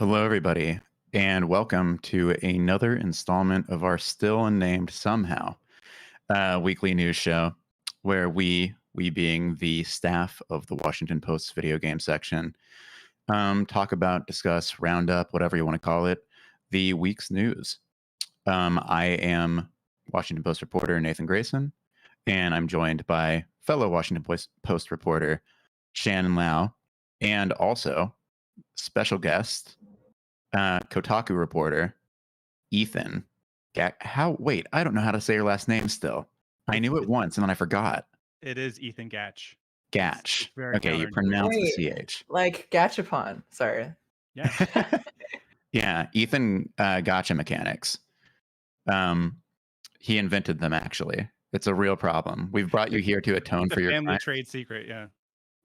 Hello, everybody, and welcome to another installment of our still unnamed somehow weekly news show, where we being the staff of the Washington Post's video game section, talk about, discuss, round up, whatever you want to call it, the week's news. I am Washington Post reporter Nathan Grayson, and I'm joined by fellow Washington Post reporter Shannon Lau, and also special guest Kotaku reporter Ethan. Wait, I don't know how to say your last name still. I knew it once and then I forgot. It is Ethan Gach. Gach. It's very Okay, you counterintuitive. pronounce the Wait, CH. like Gachapon. Sorry. Yeah. Yeah, Ethan gotcha mechanics. He invented them, actually. It's a real problem. We've brought you here to atone It's for a your family crime. trade secret, yeah.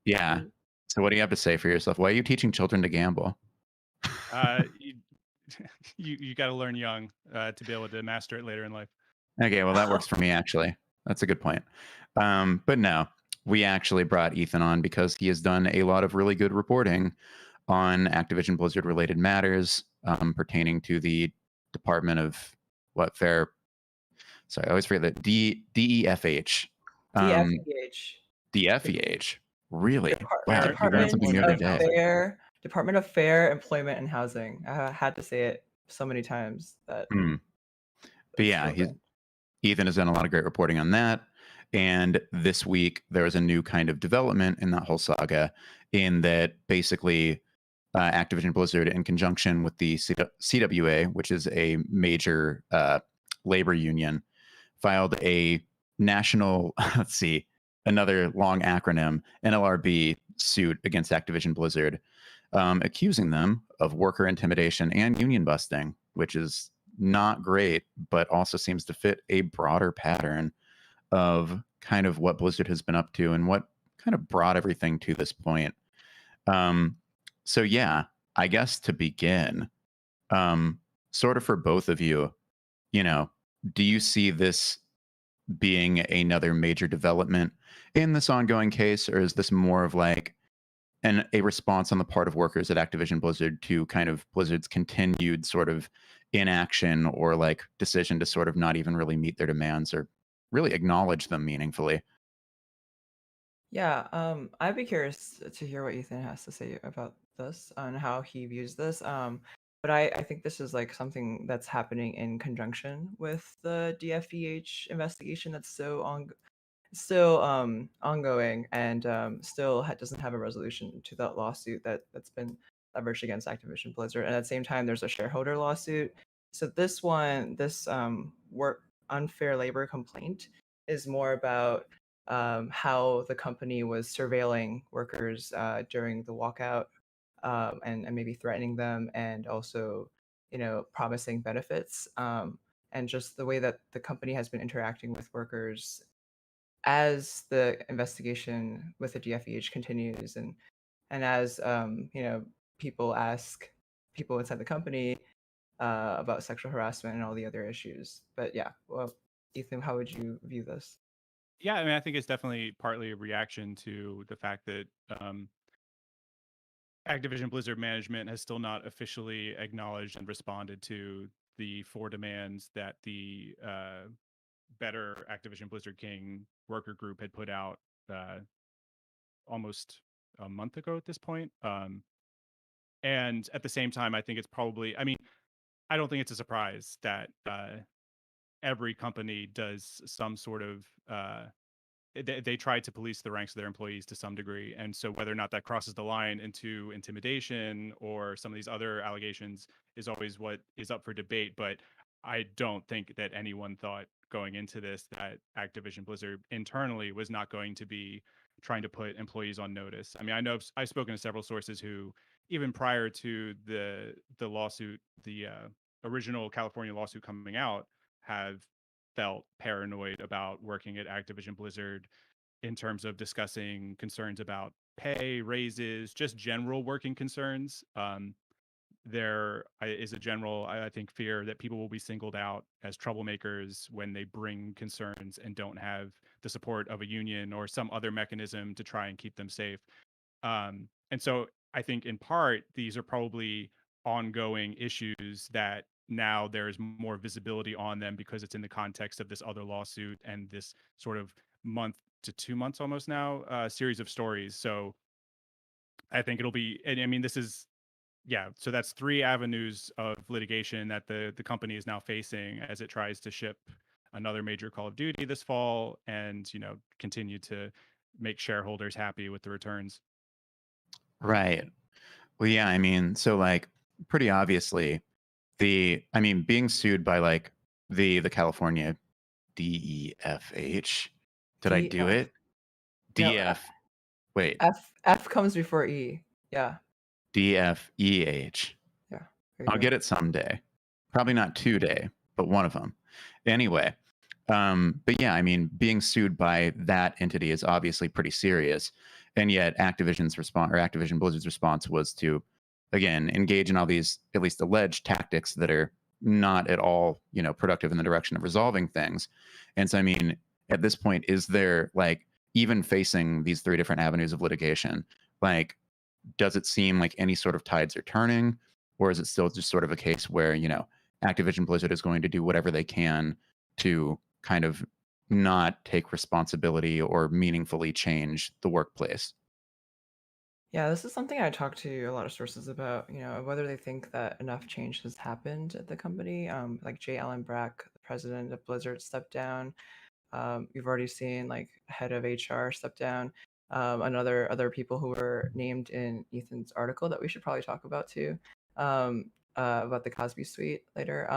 Yeah. So what do you have to say for yourself? Why are you teaching children to gamble? You got to learn young to be able to master it later in life. Okay, well, that works for me, actually. That's a good point. But no, we actually brought Ethan on because he has done a lot of really good reporting on Activision Blizzard related matters pertaining to the Department of Fair. Sorry, I always forget that DEFH. DFEH. DFEH. Really? Wow, you learned Department something new every day. Department of Fair, Employment and Housing. I had to say it so many times that. But yeah, Ethan has done a lot of great reporting on that. And this week, there was a new kind of development in that whole saga, in that basically Activision Blizzard, in conjunction with the CWA, which is a major labor union, filed a national, another long acronym, NLRB suit against Activision Blizzard, accusing them of worker intimidation and union busting, which is not great, but also seems to fit a broader pattern of kind of what Blizzard has been up to and what kind of brought everything to this point. So yeah, I guess to begin, sort of for both of you, do you see this being another major development in this ongoing case, or is this more of like a response on the part of workers at Activision Blizzard to kind of Blizzard's continued sort of inaction or like decision to sort of not even really meet their demands or really acknowledge them meaningfully? Yeah, I'd be curious to hear what Ethan has to say about this and how he views this. But I think this is like something that's happening in conjunction with the DFEH investigation that's still ongoing and doesn't have a resolution to that lawsuit that's been leveraged against Activision Blizzard. And at the same time, there's a shareholder lawsuit. So this work unfair labor complaint is more about how the company was surveilling workers during the walkout and maybe threatening them and also, promising benefits and just the way that the company has been interacting with workers as the investigation with the DFEH continues and as people ask people inside the company about sexual harassment and all the other issues. But yeah, well, Ethan, how would you view this? Yeah, I mean, I think it's definitely partly a reaction to the fact that Activision Blizzard management has still not officially acknowledged and responded to the 4 demands that the Better Activision Blizzard King worker group had put out almost a month ago at this point. And at the same time, I think it's probably, I don't think it's a surprise that every company does some sort of they try to police the ranks of their employees to some degree, and so whether or not that crosses the line into intimidation or some of these other allegations is always what is up for debate. But I don't think that anyone thought going into this that Activision Blizzard internally was not going to be trying to put employees on notice. I mean, I know I've spoken to several sources who, even prior to the lawsuit, the original California lawsuit coming out, have felt paranoid about working at Activision Blizzard in terms of discussing concerns about pay, raises, just general working concerns. There is a general, I think, fear that people will be singled out as troublemakers when they bring concerns and don't have the support of a union or some other mechanism to try and keep them safe. And so I think in part, these are probably ongoing issues that now there's more visibility on them because it's in the context of this other lawsuit and this sort of month to 2 months almost now series of stories. So I think it'll be, and I mean, this is, yeah, so that's 3 avenues of litigation that the company is now facing as it tries to ship another major Call of Duty this fall and, continue to make shareholders happy with the returns. Right. Well, yeah, I mean, so like pretty obviously being sued by like the California DEFH. Did I do DF. it? No, DF. Wait. F comes before E. Yeah. DFEH. Yeah. There you I'll go. get it someday. Probably not today, but one of them. Anyway, but yeah, I mean, being sued by that entity is obviously pretty serious, and yet Activision Blizzard's response was to, again, engage in all these at least alleged tactics that are not at all, productive in the direction of resolving things. And so, I mean, at this point, is there like even facing these 3 different avenues of litigation, like, does it seem like any sort of tides are turning, or is it still just sort of a case where Activision Blizzard is going to do whatever they can to kind of not take responsibility or meaningfully change the workplace? Yeah, this is something I talked to a lot of sources about, whether they think that enough change has happened at the company. Like J. Allen Brack, the president of Blizzard, stepped down. You've already seen like head of HR step down. Other people who were named in Ethan's article that we should probably talk about too, about the Cosby Suite later.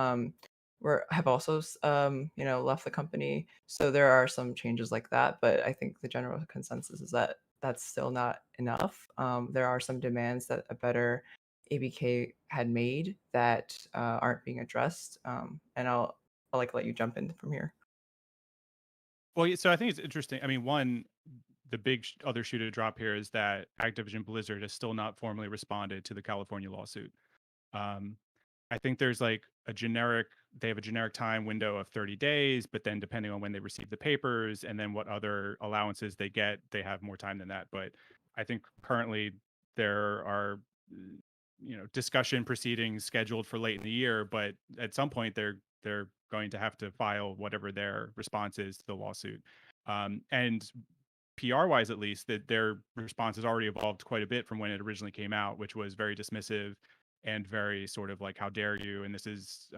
Have also left the company. So there are some changes like that, but I think the general consensus is that that's still not enough. There are some demands that a better ABK had made that aren't being addressed. And I'll like let you jump in from here. Well, so I think it's interesting. I mean, one, the big other shoe to drop here is that Activision Blizzard has still not formally responded to the California lawsuit. Um, I think there's like they have a generic time window of 30 days, but then depending on when they receive the papers and then what other allowances they get, they have more time than that. But I think currently there are, discussion proceedings scheduled for late in the year, but at some point they're going to have to file whatever their response is to the lawsuit. And PR wise, at least, that their response has already evolved quite a bit from when it originally came out, which was very dismissive and very sort of like, how dare you? And this is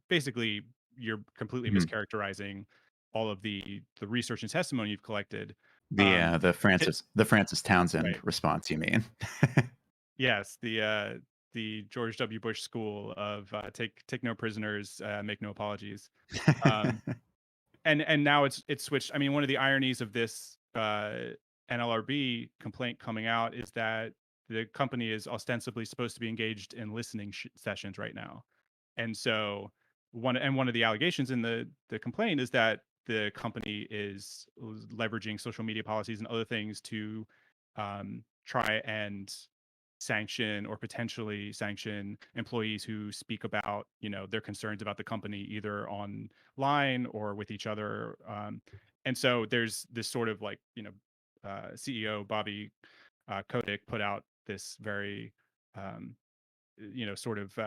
basically, you're completely Mhm. mischaracterizing all of the research and testimony you've collected. The Francis Townsend Right. response, you mean? Yes, the George W. Bush school of take no prisoners, make no apologies. Um, and now it's switched. I mean, one of the ironies of this NLRB complaint coming out is that the company is ostensibly supposed to be engaged in listening sessions right now, and so one of the allegations in the complaint is that the company is leveraging social media policies and other things to try and sanction or potentially sanction employees who speak about their concerns about the company either online or with each other, and so there's this sort of like CEO Bobby Kotick put out this very um, sort of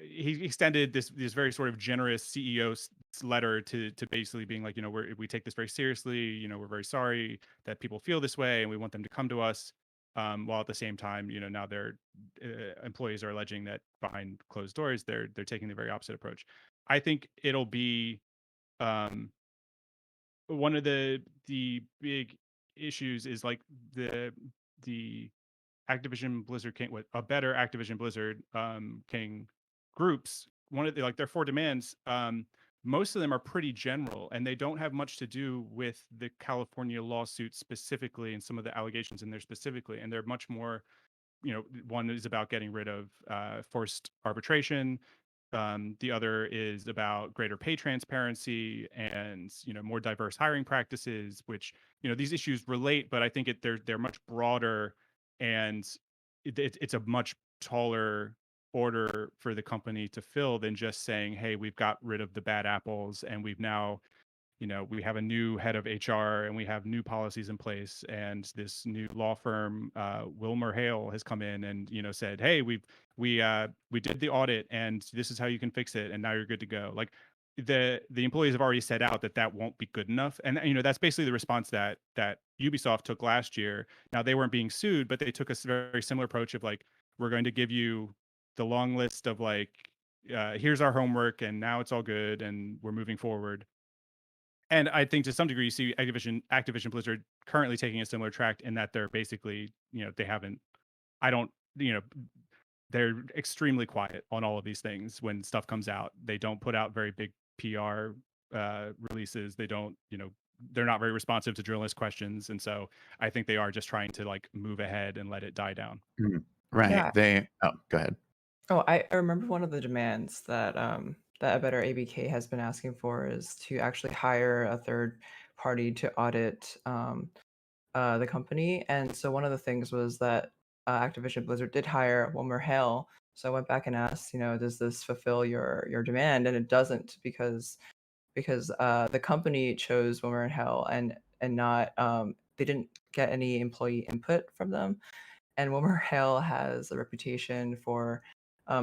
he extended this very sort of generous CEO letter to basically being like, we take this very seriously. We're very sorry that people feel this way, and we want them to come to us. While at the same time, now their employees are alleging that behind closed doors, they're taking the very opposite approach. I think it'll be one of the big issues is like the Activision Blizzard King, with a better Activision Blizzard King groups. One of the like their 4 demands, most of them are pretty general, and they don't have much to do with the California lawsuit specifically and some of the allegations in there specifically. And they're much more, one is about getting rid of forced arbitration. The other is about greater pay transparency and more diverse hiring practices, which these issues relate, but I think they're much broader, and it's a much taller order for the company to fill than just saying, hey, we've got rid of the bad apples and we've now we have a new head of HR and we have new policies in place, and this new law firm, Wilmer Hale, has come in and said, hey, we did the audit and this is how you can fix it, and now you're good to go. Like the employees have already set out that won't be good enough, and that's basically the response that Ubisoft took last year. Now they weren't being sued, but they took a very similar approach of like, we're going to give you the long list of like, here's our homework and now it's all good and we're moving forward. And I think to some degree, you see Activision Blizzard currently taking a similar track in that they're basically, they haven't, I don't, they're extremely quiet on all of these things when stuff comes out. They don't put out very big PR releases. They don't, they're not very responsive to journalist questions. And so I think they are just trying to like move ahead and let it die down. Right. Yeah. Go ahead. Oh, I remember one of the demands that that a better ABK has been asking for is to actually hire a third party to audit the company. And so one of the things was that Activision Blizzard did hire Wilmer Hale. So I went back and asked, does this fulfill your demand? And it doesn't, because the company chose Wilmer and Hale and not they didn't get any employee input from them. And Wilmer Hale has a reputation for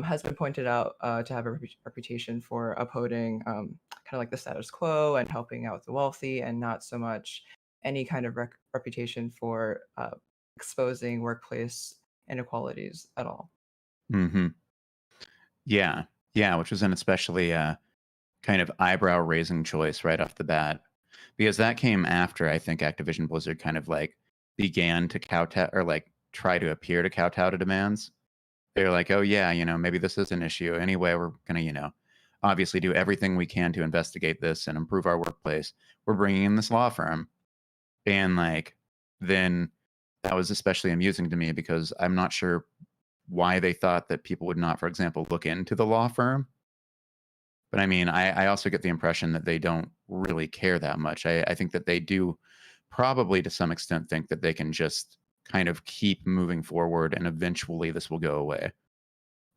has been pointed out to have a reputation for upholding kind of like the status quo and helping out the wealthy, and not so much any kind of reputation for exposing workplace inequalities at all. Mm-hmm. Yeah, which was an especially kind of eyebrow-raising choice right off the bat, because that came after I think Activision Blizzard kind of like began to kowtow, or like try to appear to kowtow to demands. They're like, oh yeah, maybe this is an issue. Anyway, we're gonna, obviously do everything we can to investigate this and improve our workplace. We're bringing in this law firm. And like, then that was especially amusing to me because I'm not sure why they thought that people would not, for example, look into the law firm. But I mean, I also get the impression that they don't really care that much. I think that they do probably to some extent think that they can just kind of keep moving forward and eventually this will go away.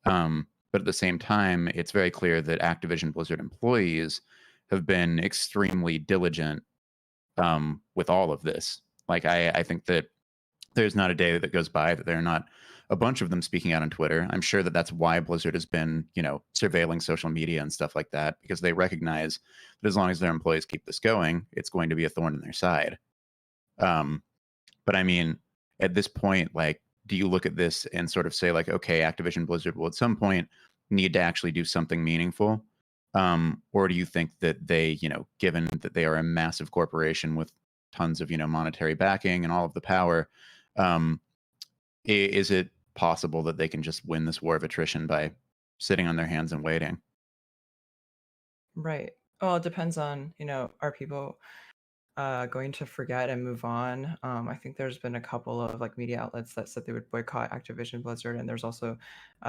But at the same time, it's very clear that Activision Blizzard employees have been extremely diligent with all of this. Like, I think that there's not a day that goes by that there are not a bunch of them speaking out on Twitter. I'm sure that that's why Blizzard has been, surveilling social media and stuff like that, because they recognize that as long as their employees keep this going, it's going to be a thorn in their side. But I mean, at this point, like, do you look at this and sort of say like, okay, Activision Blizzard will at some point need to actually do something meaningful? Or do you think that they, given that they are a massive corporation with tons of, monetary backing and all of the power, is it possible that they can just win this war of attrition by sitting on their hands and waiting? Right. Well, it depends on, are people going to forget and move on? I think there's been a couple of like media outlets that said they would boycott Activision Blizzard, and there's also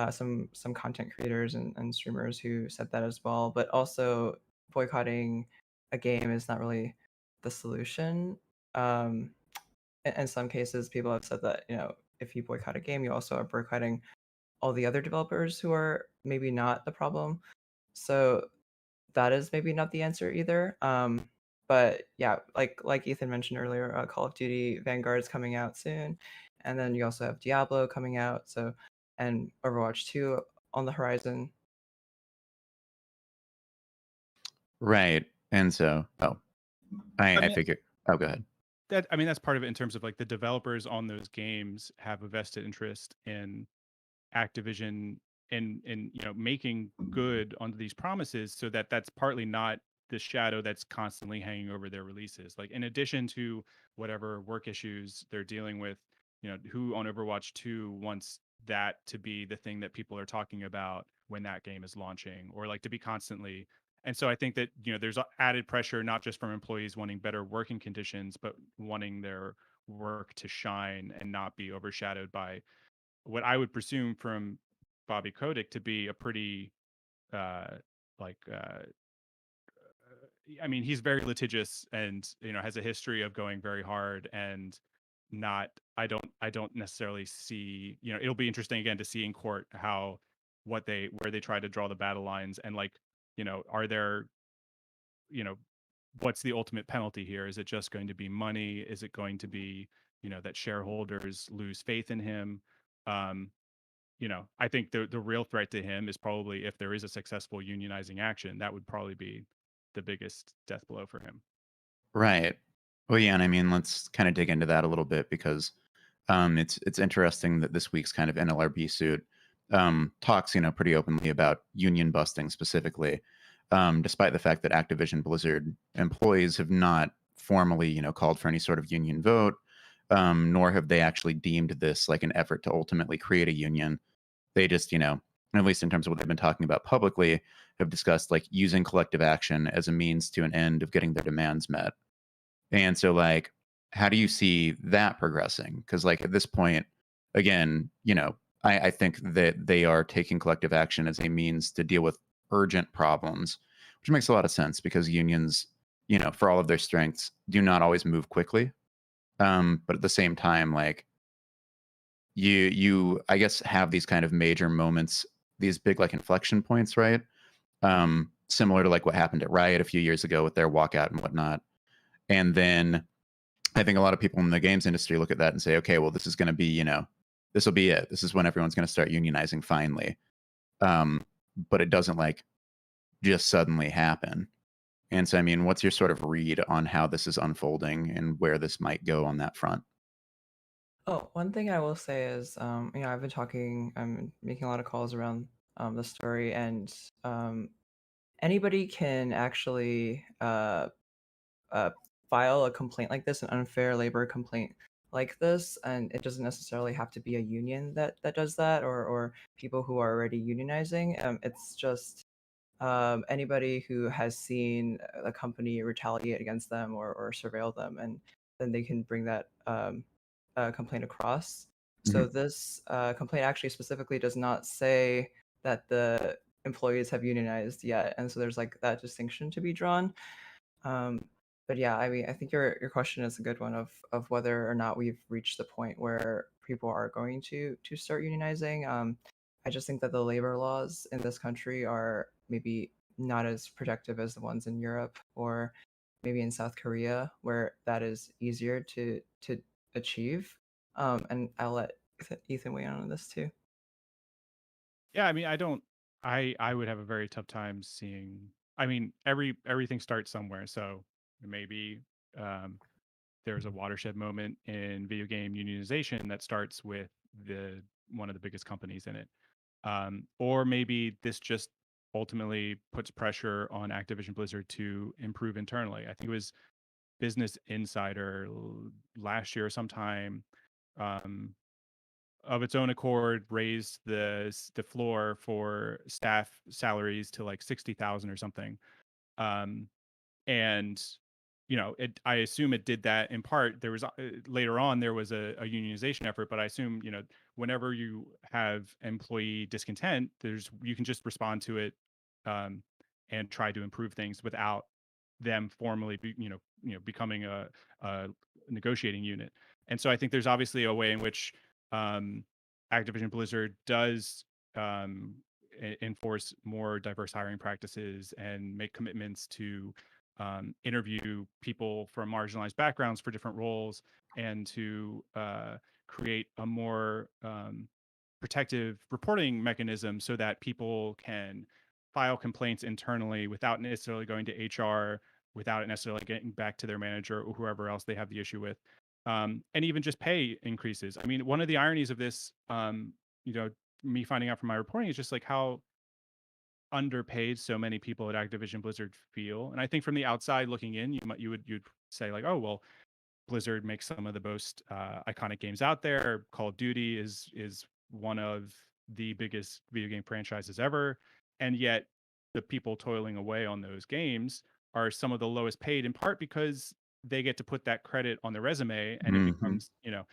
some content creators and streamers who said that as well. But also, boycotting a game is not really the solution. In some cases, people have said that if you boycott a game, you also are boycotting all the other developers who are maybe not the problem. So that is maybe not the answer either. But yeah, like Ethan mentioned earlier, Call of Duty Vanguard's coming out soon, and then you also have Diablo coming out. So, and Overwatch 2 on the horizon. Right. And so, I figure. Oh, go ahead. That's part of it in terms of like the developers on those games have a vested interest in Activision in making good on these promises, so that's partly not the shadow that's constantly hanging over their releases. Like in addition to whatever work issues they're dealing with, who on Overwatch 2 wants that to be the thing that people are talking about when that game is launching, or like to be constantly. And so I think that there's added pressure not just from employees wanting better working conditions, but wanting their work to shine and not be overshadowed by what I would presume from Bobby Kotick to be a pretty like I mean, he's very litigious and has a history of going very hard, and not I don't necessarily see, it'll be interesting again to see in court how where they try to draw the battle lines, and like are there what's the ultimate penalty here? Is it just going to be money? Is it going to be, that shareholders lose faith in him? Um, I think the real threat to him is probably if there is a successful unionizing action, that would probably be the biggest death blow for him. Right. Well, yeah, and I mean, let's kind of dig into that a little bit because it's interesting that this week's kind of NLRB suit talks, pretty openly about union busting specifically, despite the fact that Activision Blizzard employees have not formally, called for any sort of union vote, nor have they actually deemed this like an effort to ultimately create a union. They just, at least in terms of what they've been talking about publicly, have discussed like using collective action as a means to an end of getting their demands met. And so, like, how do you see that progressing? Because, like, at this point, again, I think that they are taking collective action as a means to deal with urgent problems, which makes a lot of sense because unions, for all of their strengths, do not always move quickly. But at the same time, like, you I guess have these kind of major moments, these big like inflection points, right? Similar to like what happened at Riot a few years ago with their walkout and whatnot. And then I think a lot of people in the games industry look at that and say, okay, well, this is going to be, this will be it. This is when everyone's going to start unionizing finally. But it doesn't like just suddenly happen. And so, I mean, what's your sort of read on how this is unfolding and where this might go on that front? Oh, one thing I will say is, I've I'm making a lot of calls around the story, and anybody can actually uh, file a complaint like this, an unfair labor complaint like this, and it doesn't necessarily have to be a union that does that, or people who are already unionizing. It's just anybody who has seen a company retaliate against them or surveil them, and then they can bring that complaint across. So Mhm. this complaint actually specifically does not say that the employees have unionized yet, and so there's like that distinction to be drawn. Um, but yeah, I mean, I think your question is a good one of whether or not we've reached the point where people are going to start unionizing. I just think that the labor laws in this country are maybe not as protective as the ones in Europe or maybe in South Korea, where that is easier to achieve. And I'll let Ethan weigh in on this too. Yeah, I mean, I would have a very tough time seeing. I mean, everything starts somewhere, so maybe um, there's a watershed moment in video game unionization that starts with the one of the biggest companies in it, or maybe this just ultimately puts pressure on Activision Blizzard to improve internally. I think it was Business Insider last year sometime. Um, of its own accord raised the floor for staff salaries to like 60,000 or something. Um, and I assume it did that in part. There was later on there was a unionization effort, but I assume whenever you have employee discontent, you can just respond to it, um, and try to improve things without them formally becoming a negotiating unit. And so I think there's obviously a way in which um, Activision Blizzard does enforce more diverse hiring practices and make commitments to interview people from marginalized backgrounds for different roles, and to create a more protective reporting mechanism so that people can file complaints internally without necessarily going to HR, without it necessarily getting back to their manager or whoever else they have the issue with, and even just pay increases. I mean, one of the ironies of this, you know, me finding out from my reporting is just like how underpaid so many people at Activision Blizzard feel. And I think from the outside looking in, you'd say like, oh well, Blizzard makes some of the most iconic games out there. Call of Duty is one of the biggest video game franchises ever, and yet the people toiling away on those games are some of the lowest paid, in part because they get to put that credit on their resume, and it Hmm. becomes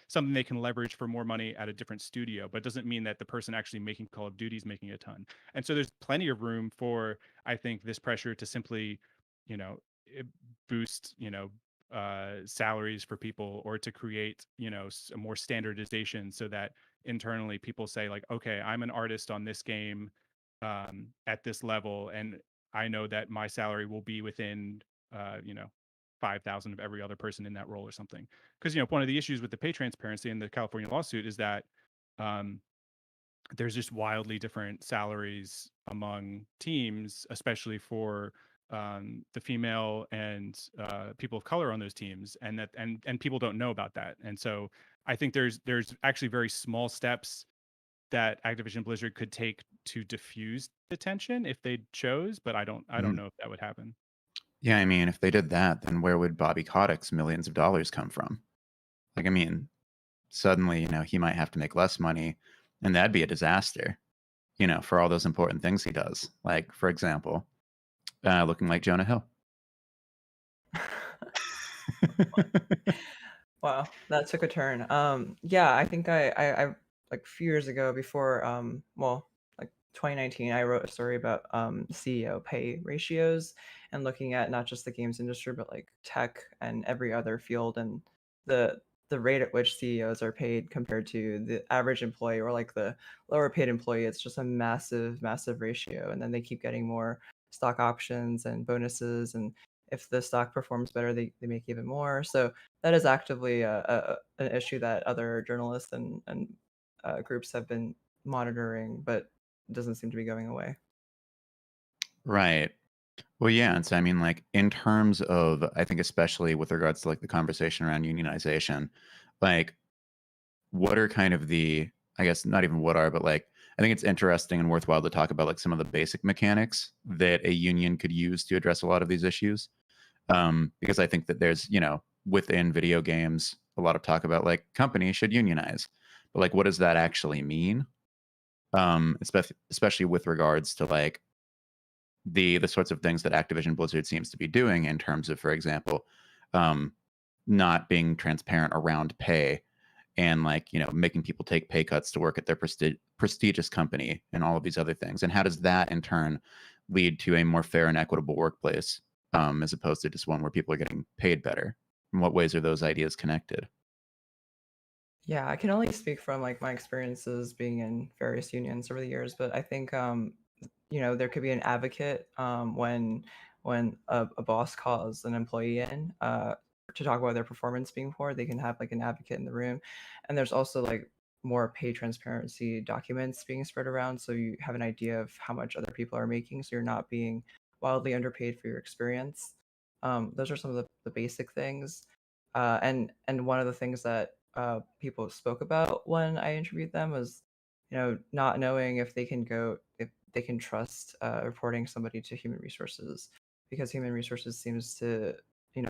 something they can leverage for more money at a different studio. But it doesn't mean that the person actually making Call of Duty is making a ton. And so there's plenty of room for, I think, this pressure to simply you know eh, boost salaries for people, or to create more standardization so that internally people say like, okay, I'm an artist on this game at this level, and I know that my salary will be within you know, 5,000 of every other person in that role or something. Because, you know, one of the issues with the pay transparency in the California lawsuit is that there's just wildly different salaries among teams, especially for the female and people of color on those teams, and that and people don't know about that. And so I think there's actually very small steps that Activision Blizzard could take to diffuse the tension if they chose, but I don't know if that would happen. Yeah, I mean, if they did that, then where would Bobby Kotick's millions of dollars come from? Like, I mean, suddenly, you know, he might have to make less money, and that'd be a disaster, you know, for all those important things he does. Like, for example, looking like Jonah Hill. Wow, that took a turn. Yeah, I think I like a few years ago before, well, like 2019, I wrote a story about CEO pay ratios and looking at not just the games industry, but like tech and every other field, and the the rate at which CEOs are paid compared to the average employee or like the lower paid employee. It's just a massive, massive ratio. And then they keep getting more stock options and bonuses, and if the stock performs better, they make even more. So that is actively an issue that other journalists and groups have been monitoring, but doesn't seem to be going away. Right. Well, yeah. And so, I mean, like, in terms of, I think, especially with regards to like the conversation around unionization, like, what are kind of the, I guess, not even what are, but like, I think it's interesting and worthwhile to talk about like some of the basic mechanics that a union could use to address a lot of these issues. Because I think that there's, you know, within video games, a lot of talk about like companies should unionize, but like, what does that actually mean? Especially with regards to like the sorts of things that Activision Blizzard seems to be doing in terms of, for example, um, not being transparent around pay and like, you know, making people take pay cuts to work at their prestigious company and all of these other things. And how does that in turn lead to a more fair and equitable workplace, as opposed to just one where people are getting paid better? In what ways are those ideas connected? Yeah, I can only speak from like my experiences being in various unions over the years, but I think there could be an advocate when a boss calls an employee in to talk about their performance being poor. They can have like an advocate in the room, and there's also like more pay transparency documents being spread around, so you have an idea of how much other people are making, so you're not being wildly underpaid for your experience. Those are some of the basic things, and one of the things that people spoke about when I interviewed them was, not knowing if they can trust reporting somebody to human resources, because human resources seems to,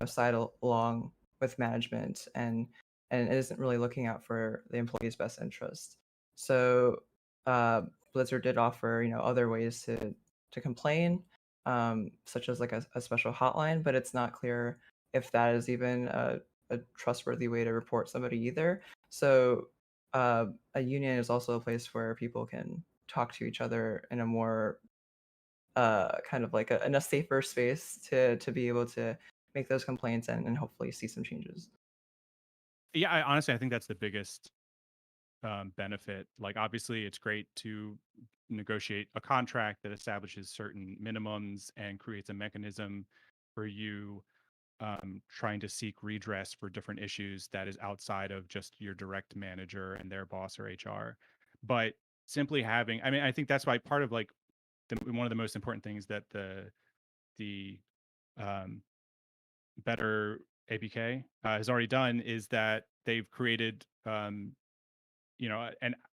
side along with management, and it isn't really looking out for the employee's best interest. So Blizzard did offer, other ways to complain, such as like a special hotline, but it's not clear if that is even a trustworthy way to report somebody either. So a union is also a place where people can talk to each other in a more kind of like in a safer space to be able to make those complaints and hopefully see some changes. Yeah, honestly, I think that's the biggest benefit. Like, obviously, it's great to negotiate a contract that establishes certain minimums and creates a mechanism for you trying to seek redress for different issues that is outside of just your direct manager and their boss or HR. But simply having, I mean, I think that's why part of like one of the most important things that the um, better APK has already done is that they've created an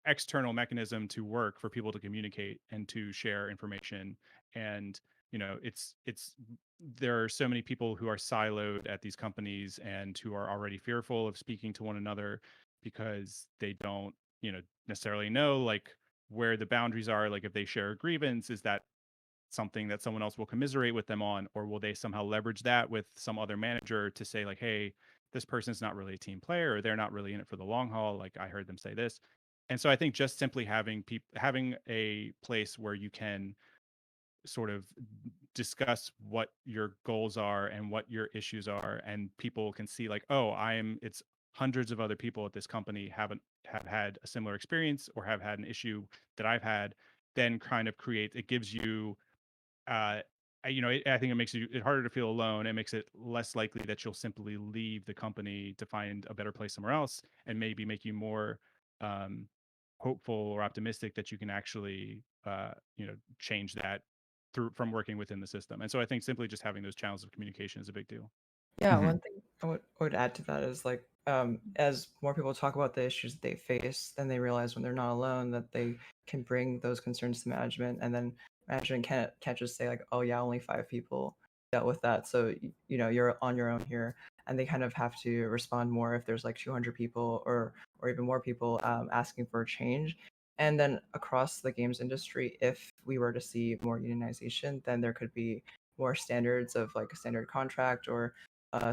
external mechanism to work for people to communicate and to share information. And it's there are so many people who are siloed at these companies and who are already fearful of speaking to one another because they don't necessarily know like where the boundaries are. Like, if they share a grievance, is that something that someone else will commiserate with them on, or will they somehow leverage that with some other manager to say like, hey, this person's not really a team player, or they're not really in it for the long haul, like I heard them say this. And so I think just simply having a place where you can sort of discuss what your goals are and what your issues are, and people can see like, oh, it's hundreds of other people at this company have had a similar experience or have had an issue that I've had, then kind of it gives you uh, I think it makes it harder to feel alone. It makes it less likely that you'll simply leave the company to find a better place somewhere else, and maybe make you more um, hopeful or optimistic that you can actually, change that from working within the system. And so I think simply just having those channels of communication is a big deal. Yeah, Mhm. one thing I would add to that is like as more people talk about the issues that they face, then they realize when they're not alone that they can bring those concerns to management, and then management can't just say like, oh yeah, only 5 people dealt with that, so you're on your own here, and they kind of have to respond more if there's like 200 people or even more people asking for a change. And then across the games industry, if we were to see more unionization, then there could be more standards of like a standard contract or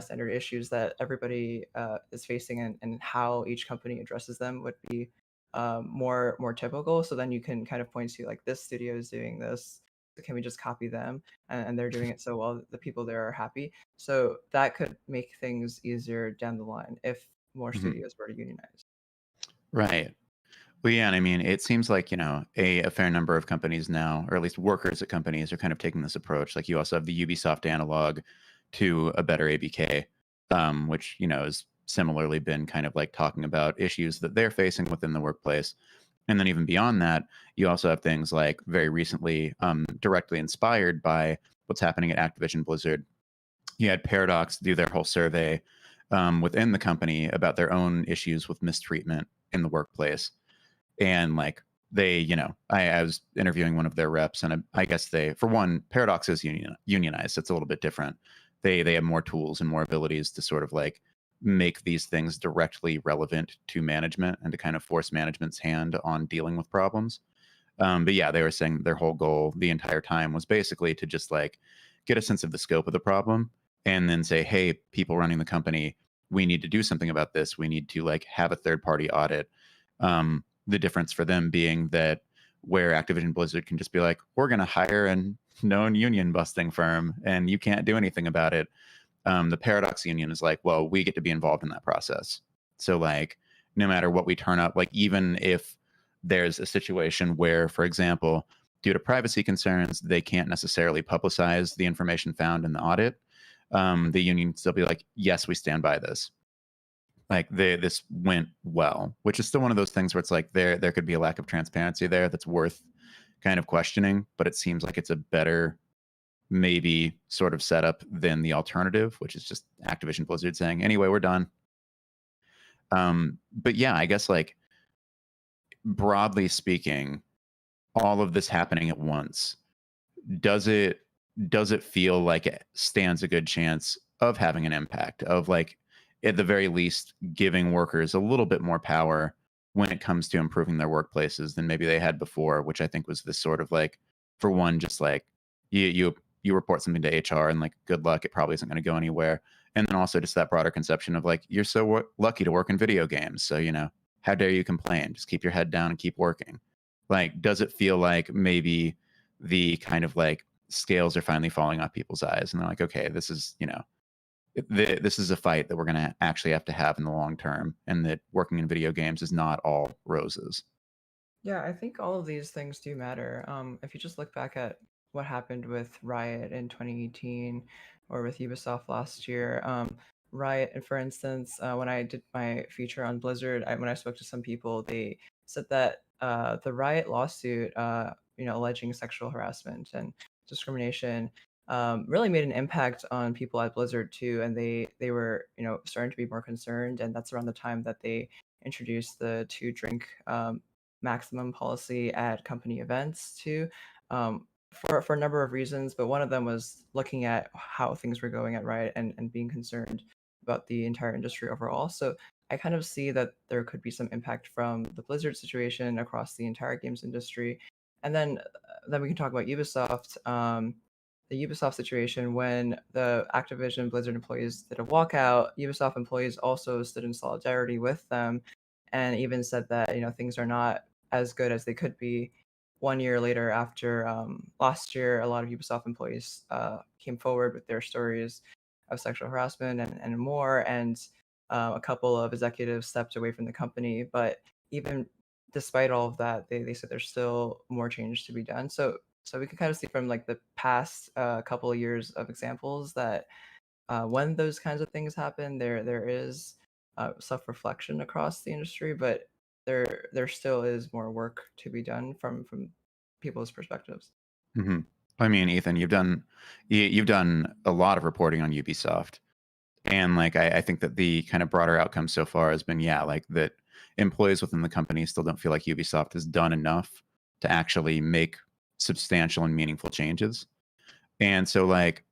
standard issues that everybody is facing, and how each company addresses them would be more typical. So then you can kind of point to like, this studio is doing this, so can we just copy them? And they're doing it so well, the people there are happy. So that could make things easier down the line if more Mhm. studios were to unionize. Right. Well, yeah, and I mean, it seems like, a fair number of companies now, or at least workers at companies, are kind of taking this approach. Like, you also have the Ubisoft analog to a better ABK, which, has similarly been kind of like talking about issues that they're facing within the workplace. And then even beyond that, you also have things like very recently, directly inspired by what's happening at Activision Blizzard. You had Paradox do their whole survey within the company about their own issues with mistreatment in the workplace. And like, they, I was interviewing one of their reps, and I guess they, for one, Paradox is unionized. It's a little bit different. They have more tools and more abilities to sort of like make these things directly relevant to management and to kind of force management's hand on dealing with problems. But yeah, they were saying their whole goal the entire time was basically to just like get a sense of the scope of the problem, and then say, hey, people running the company, we need to do something about this. We need to like have a third party audit. The difference for them being that where Activision Blizzard can just be like, we're going to hire a known union busting firm and you can't do anything about it. The Paradox Union is like, well, we get to be involved in that process. So like, no matter what we turn up, like even if there's a situation where, for example, due to privacy concerns, they can't necessarily publicize the information found in the audit, the union still be like, yes, we stand by this. Like, this went well, which is still one of those things where it's like there could be a lack of transparency there that's worth kind of questioning, but it seems like it's a better maybe sort of setup than the alternative, which is just Activision Blizzard saying, anyway, we're done. But yeah, I guess like broadly speaking, all of this happening at once, does it feel like it stands a good chance of having an impact, of like at the very least giving workers a little bit more power when it comes to improving their workplaces than maybe they had before, which I think was this sort of like, for one, just like you report something to HR and like, good luck, it probably isn't going to go anywhere. And then also just that broader conception of like, you're so lucky to work in video games, so how dare you complain? Just keep your head down and keep working. Like, does it feel like maybe the kind of like scales are finally falling off people's eyes, and they're like, okay, this is this is a fight that we're going to actually have to have in the long term, and that working in video games is not all roses. Yeah, I think all of these things do matter. If you just look back at what happened with Riot in 2018 or with Ubisoft last year, Riot, for instance, when I did my feature on Blizzard, when I spoke to some people, they said that the Riot lawsuit, alleging sexual harassment and discrimination, really made an impact on people at Blizzard too, and they were starting to be more concerned, and that's around the time that they introduced the two drink maximum policy at company events too, for a number of reasons. But one of them was looking at how things were going at Riot, and being concerned about the entire industry overall. So I kind of see that there could be some impact from the Blizzard situation across the entire games industry. And then we can talk about Ubisoft. The Ubisoft situation, when the Activision Blizzard employees did a walkout, Ubisoft employees also stood in solidarity with them, and even said that things are not as good as they could be. 1 year later, after last year, a lot of Ubisoft employees came forward with their stories of sexual harassment and more, and a couple of executives stepped away from the company. But even despite all of that, they said there's still more change to be done. So So we can kind of see from like the past couple of years of examples that when those kinds of things happen, there is self-reflection across the industry, but there still is more work to be done from people's perspectives. Hmm. I mean, Ethan, you've done a lot of reporting on Ubisoft, and like I think that the kind of broader outcome so far has been, yeah, like that employees within the company still don't feel like Ubisoft has done enough to actually make substantial and meaningful changes. And so, like,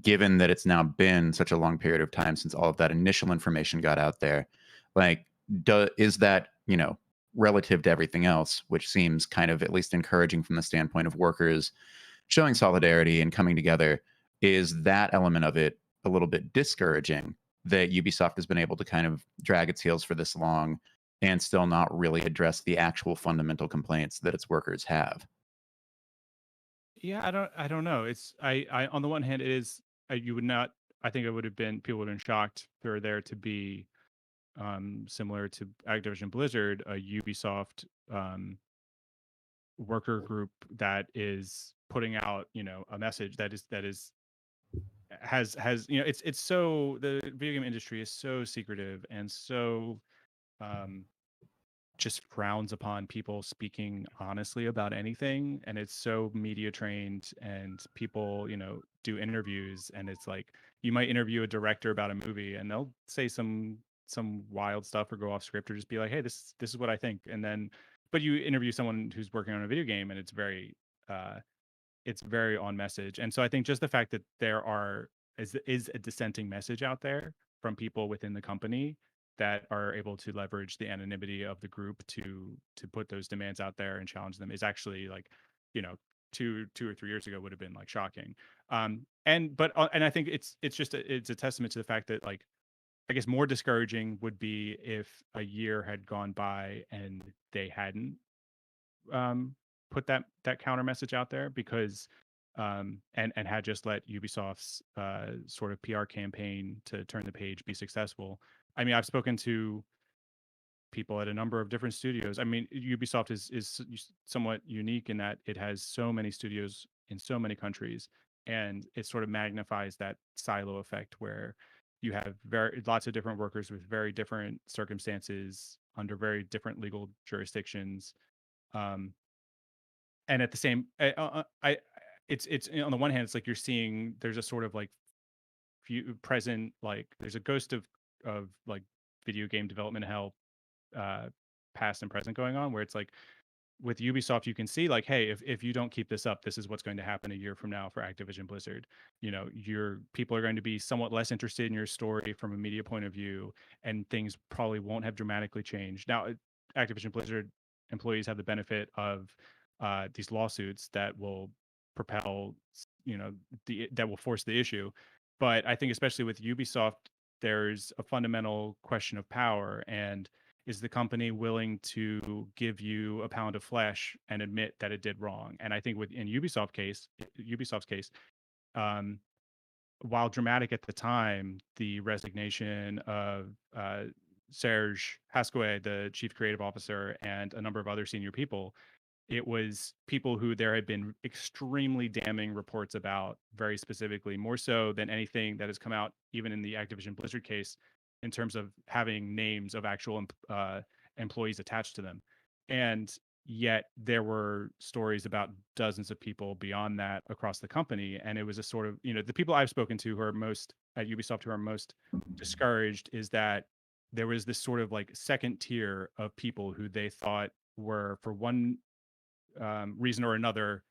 given that it's now been such a long period of time since all of that initial information got out there, like, is that, relative to everything else, which seems kind of at least encouraging from the standpoint of workers showing solidarity and coming together, is that element of it a little bit discouraging that Ubisoft has been able to kind of drag its heels for this long and still not really address the actual fundamental complaints that its workers have? Yeah, I don't know. I on the one hand, it is you would not. I think it would have been people would have been shocked for there to be similar to Activision Blizzard, a Ubisoft worker group that is putting out a message that is has it's so the video game industry is so secretive and so um just frowns upon people speaking honestly about anything, and it's so media trained, and people do interviews, and it's like you might interview a director about a movie and they'll say some wild stuff or go off script or just be like, hey, this is what I think, and then but you interview someone who's working on a video game and uh it's very on message. And so I think just the fact that is a dissenting message out there from people within the company that are able to leverage the anonymity of the group to put those demands out there and challenge them is actually like, you know, 2 or 3 years ago would have been like shocking. And I think it's a testament to the fact that, like, I guess more discouraging would be if a year had gone by and they hadn't um, put that counter message out there, because and had just let Ubisoft's sort of PR campaign to turn the page be successful. I mean, I've spoken to people at a number of different studios. I mean, Ubisoft is somewhat unique in that it has so many studios in so many countries, and it sort of magnifies that silo effect where you have very lots of different workers with very different circumstances under very different legal jurisdictions. Um, and at the same I it's on the one hand, it's like you're seeing there's a sort of like present, like there's a ghost of like video game development hell, uh past and present going on, where it's like with Ubisoft, you can see like, hey, if you don't keep this up, this is what's going to happen a year from now for Activision Blizzard. Your people are going to be somewhat less interested in your story from a media point of view, and things probably won't have dramatically changed. Now, Activision Blizzard employees have the benefit of these lawsuits that will propel, that will force the issue. But I think especially with Ubisoft, there's a fundamental question of power, and is the company willing to give you a pound of flesh and admit that it did wrong? And I think in Ubisoft's case, um, while dramatic at the time, the resignation of Serge Hascoe, the chief creative officer, and a number of other senior people, it was people who there had been extremely damning reports about, very specifically, more so than anything that has come out even in the Activision Blizzard case, in terms of having names of actual employees attached to them. And yet there were stories about dozens of people beyond that across the company. And it was a sort of, the people I've spoken to who are most at Ubisoft, who are most discouraged, is that there was this sort of like second tier of people who they thought were, for one reason or another,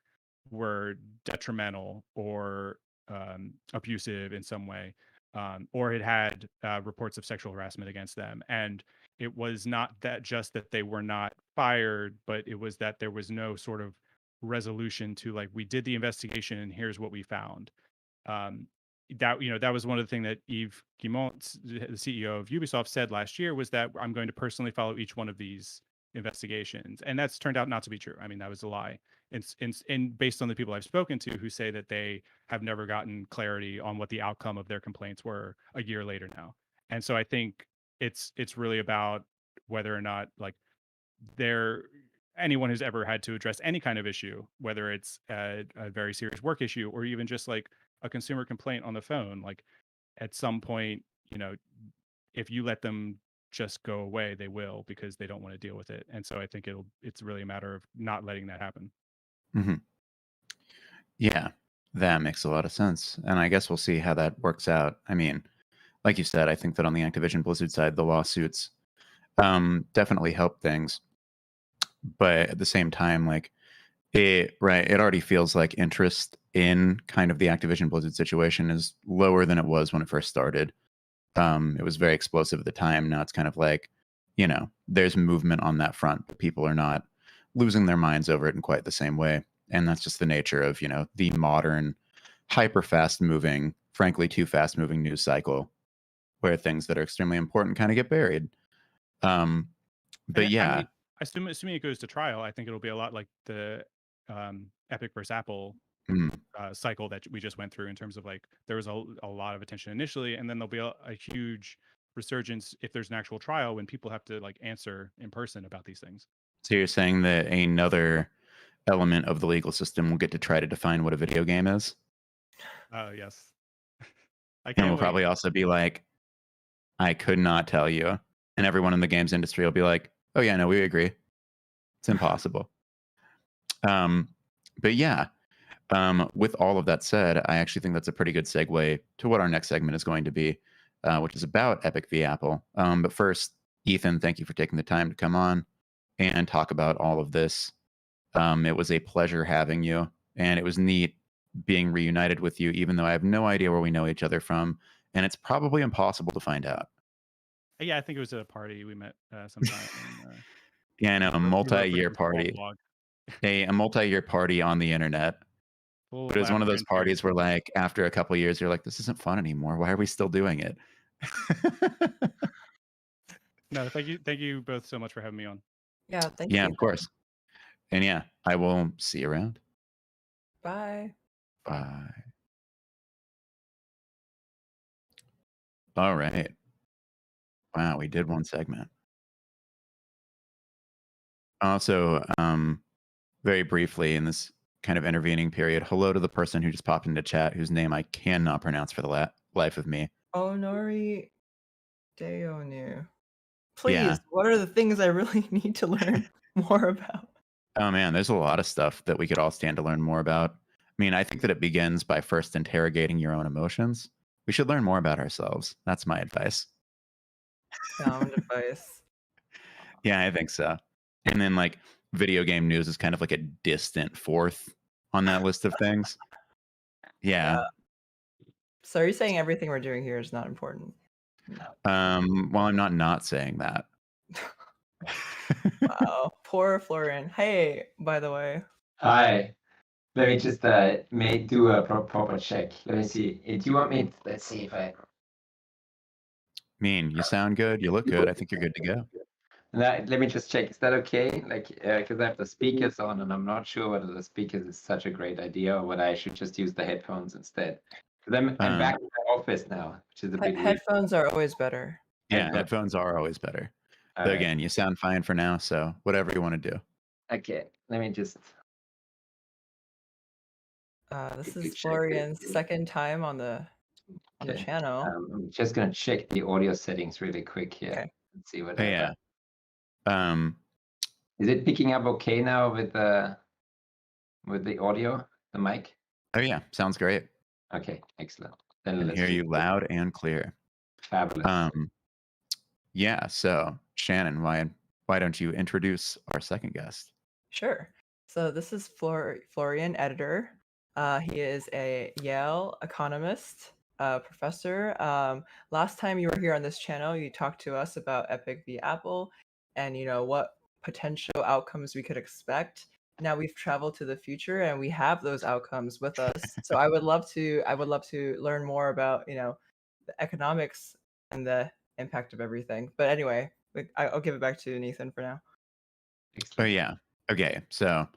were detrimental or abusive in some way, or had reports of sexual harassment against them. And it was not that just that they were not fired, but it was that there was no sort of resolution to, like, we did the investigation and here's what we found. um, that was one of the things that Yves Guillemot, the CEO of Ubisoft, said last year, was that I'm going to personally follow each one of these investigations, and that's turned out not to be true. I mean, that was a lie. And based on the people I've spoken to, who say that they have never gotten clarity on what the outcome of their complaints were a year later now. And so I think it's really about whether or not, like, they're anyone who's ever had to address any kind of issue, whether it's a very serious work issue or even just like a consumer complaint on the phone, like at some point, if you let them just go away, they will, because they don't want to deal with it. And so I think it's really a matter of not letting that happen. Hmm. Yeah, that makes a lot of sense. And I guess we'll see how that works out. I mean, like you said, I think that on the Activision Blizzard side, the lawsuits definitely help things. But at the same time, like it already feels like interest in kind of the Activision Blizzard situation is lower than it was when it first started. It was very explosive at the time. Now it's kind of like, there's movement on that front, but people are not losing their minds over it in quite the same way. And that's just the nature of, the modern, hyper fast moving, frankly, too fast moving news cycle, where things that are extremely important kind of get buried. But I yeah, mean, assuming it goes to trial, I think it'll be a lot like the Epic versus Apple mm, cycle that we just went through, in terms of like there was a lot of attention initially, and then there'll be a huge resurgence if there's an actual trial, when people have to like answer in person about these things. so you're saying that another element of the legal system will get to try to define what a video game is? Yes. I And can't we'll wait. probably also be like, I could not tell you. And everyone in the games industry will be like, oh yeah, no, we agree. It's impossible. But yeah, with all of that said, I actually think that's a pretty good segue to what our next segment is going to be, which is about Epic v. Apple. But first, Ethan, thank you for taking the time to come on and talk about all of this. It was a pleasure having you, and it was neat being reunited with you, even though I have no idea where we know each other from, and it's probably impossible to find out. Yeah, I think it was at a party we met sometime. Yeah, I know, a We wrote for multi-year some small party. blog. A multi-year party on the internet. Full But it was one of those laughter and parties tears. where, like, after a couple of years, you're like, this isn't fun anymore. Why are we still doing it? No, thank you both so much for having me on. Yeah, thank Yeah, you. of course. And yeah, I will see you around. Bye. Bye. All right. Wow, we did one segment. Also, very briefly in this kind of intervening period, hello to the person who just popped into chat, whose name I cannot pronounce for the life of me. Onori Deonu. Please, Yeah. what are the things I really need to learn more about? Oh man, there's a lot of stuff that we could all stand to learn more about. I mean, I think that it begins by first interrogating your own emotions. We should learn more about ourselves. That's my advice. Sound advice. Yeah, I think so. And then like video game news is kind of like a distant fourth on that list of things. Yeah. So are you saying everything we're doing here is not important? Well, I'm not saying that. Wow, poor Florian. Hey, by the way. Hi. Let me just do a proper check. Let me see. Do you want me? Let's see if I. You sound good. You look good. I think you're good to go. Let me just check. Is that okay? Like, because I have the speakers on, and I'm not sure whether the speakers is such a great idea, or whether I should just use the headphones instead. Because I'm back in the office now, which is a bit weird. Headphones are always better. Yeah, headphones are always better. All But right. again, you sound fine for now, so whatever you want to do. Okay, let me just. This quickly is check Florian's this. second time on the Okay. channel. I'm just gonna check the audio settings really quick here. Okay. Let's see what. Yeah. Is it picking up okay now with the audio, the mic? Oh yeah, sounds great. Okay, excellent. I Then can let's hear just you loud and clear. Fabulous. Yeah, so Shannon, why don't you introduce our second guest? Sure. So this is Florian Ederer. He is a Yale economist, professor. Last time you were here on this channel, you talked to us about Epic v. Apple and what potential outcomes we could expect. Now we've traveled to the future and we have those outcomes with us. So I would love to learn more about the economics and the impact of everything. But anyway, I'll give it back to Nathan for now. Oh yeah. Okay. So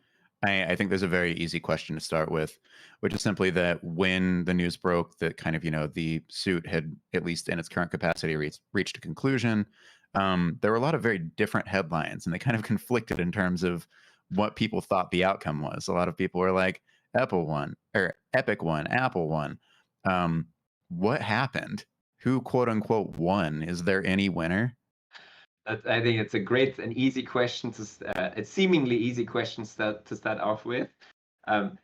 I think there's a very easy question to start with, which is simply that when the news broke that kind of, the suit had, at least in its current capacity, reached a conclusion, there were a lot of very different headlines, and they kind of conflicted in terms of what people thought the outcome was. A lot of people were like, Apple won, or Epic won, Apple won. What happened? Who, quote unquote, won? Is there any winner? I think it's a great and easy question a seemingly easy question to start off with.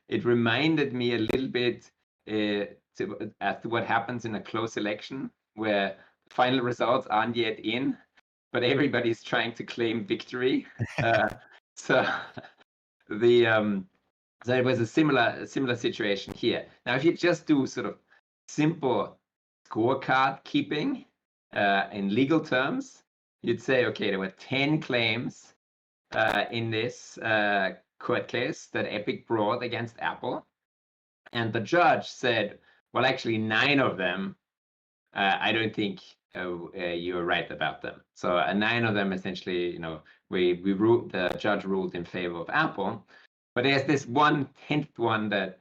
It reminded me a little bit as to what happens in a close election, where final results aren't yet in, but everybody's trying to claim victory. So it was a similar situation here. Now, if you just do sort of simple scorecard keeping in legal terms, you'd say, okay, there were 10 claims in this court case that Epic brought against Apple. And the judge said, well, actually, 9 of them, I don't think you're right about them. So 9 of them, essentially, the judge ruled in favor of Apple. But there's this 1/10 one that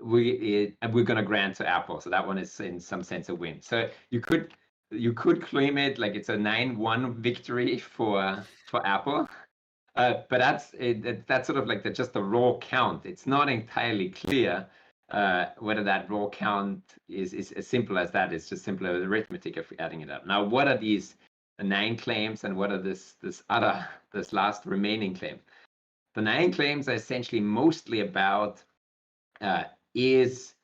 we're going to grant to Apple. So that one is in some sense a win. So you could claim it like it's a 9-1 victory for Apple. But that's sort of like just the raw count. It's not entirely clear whether that raw count is as simple as that. It's just simpler arithmetic of adding it up. Now, what are these 9 claims, and what are this last remaining claim? The 9 claims are essentially mostly about is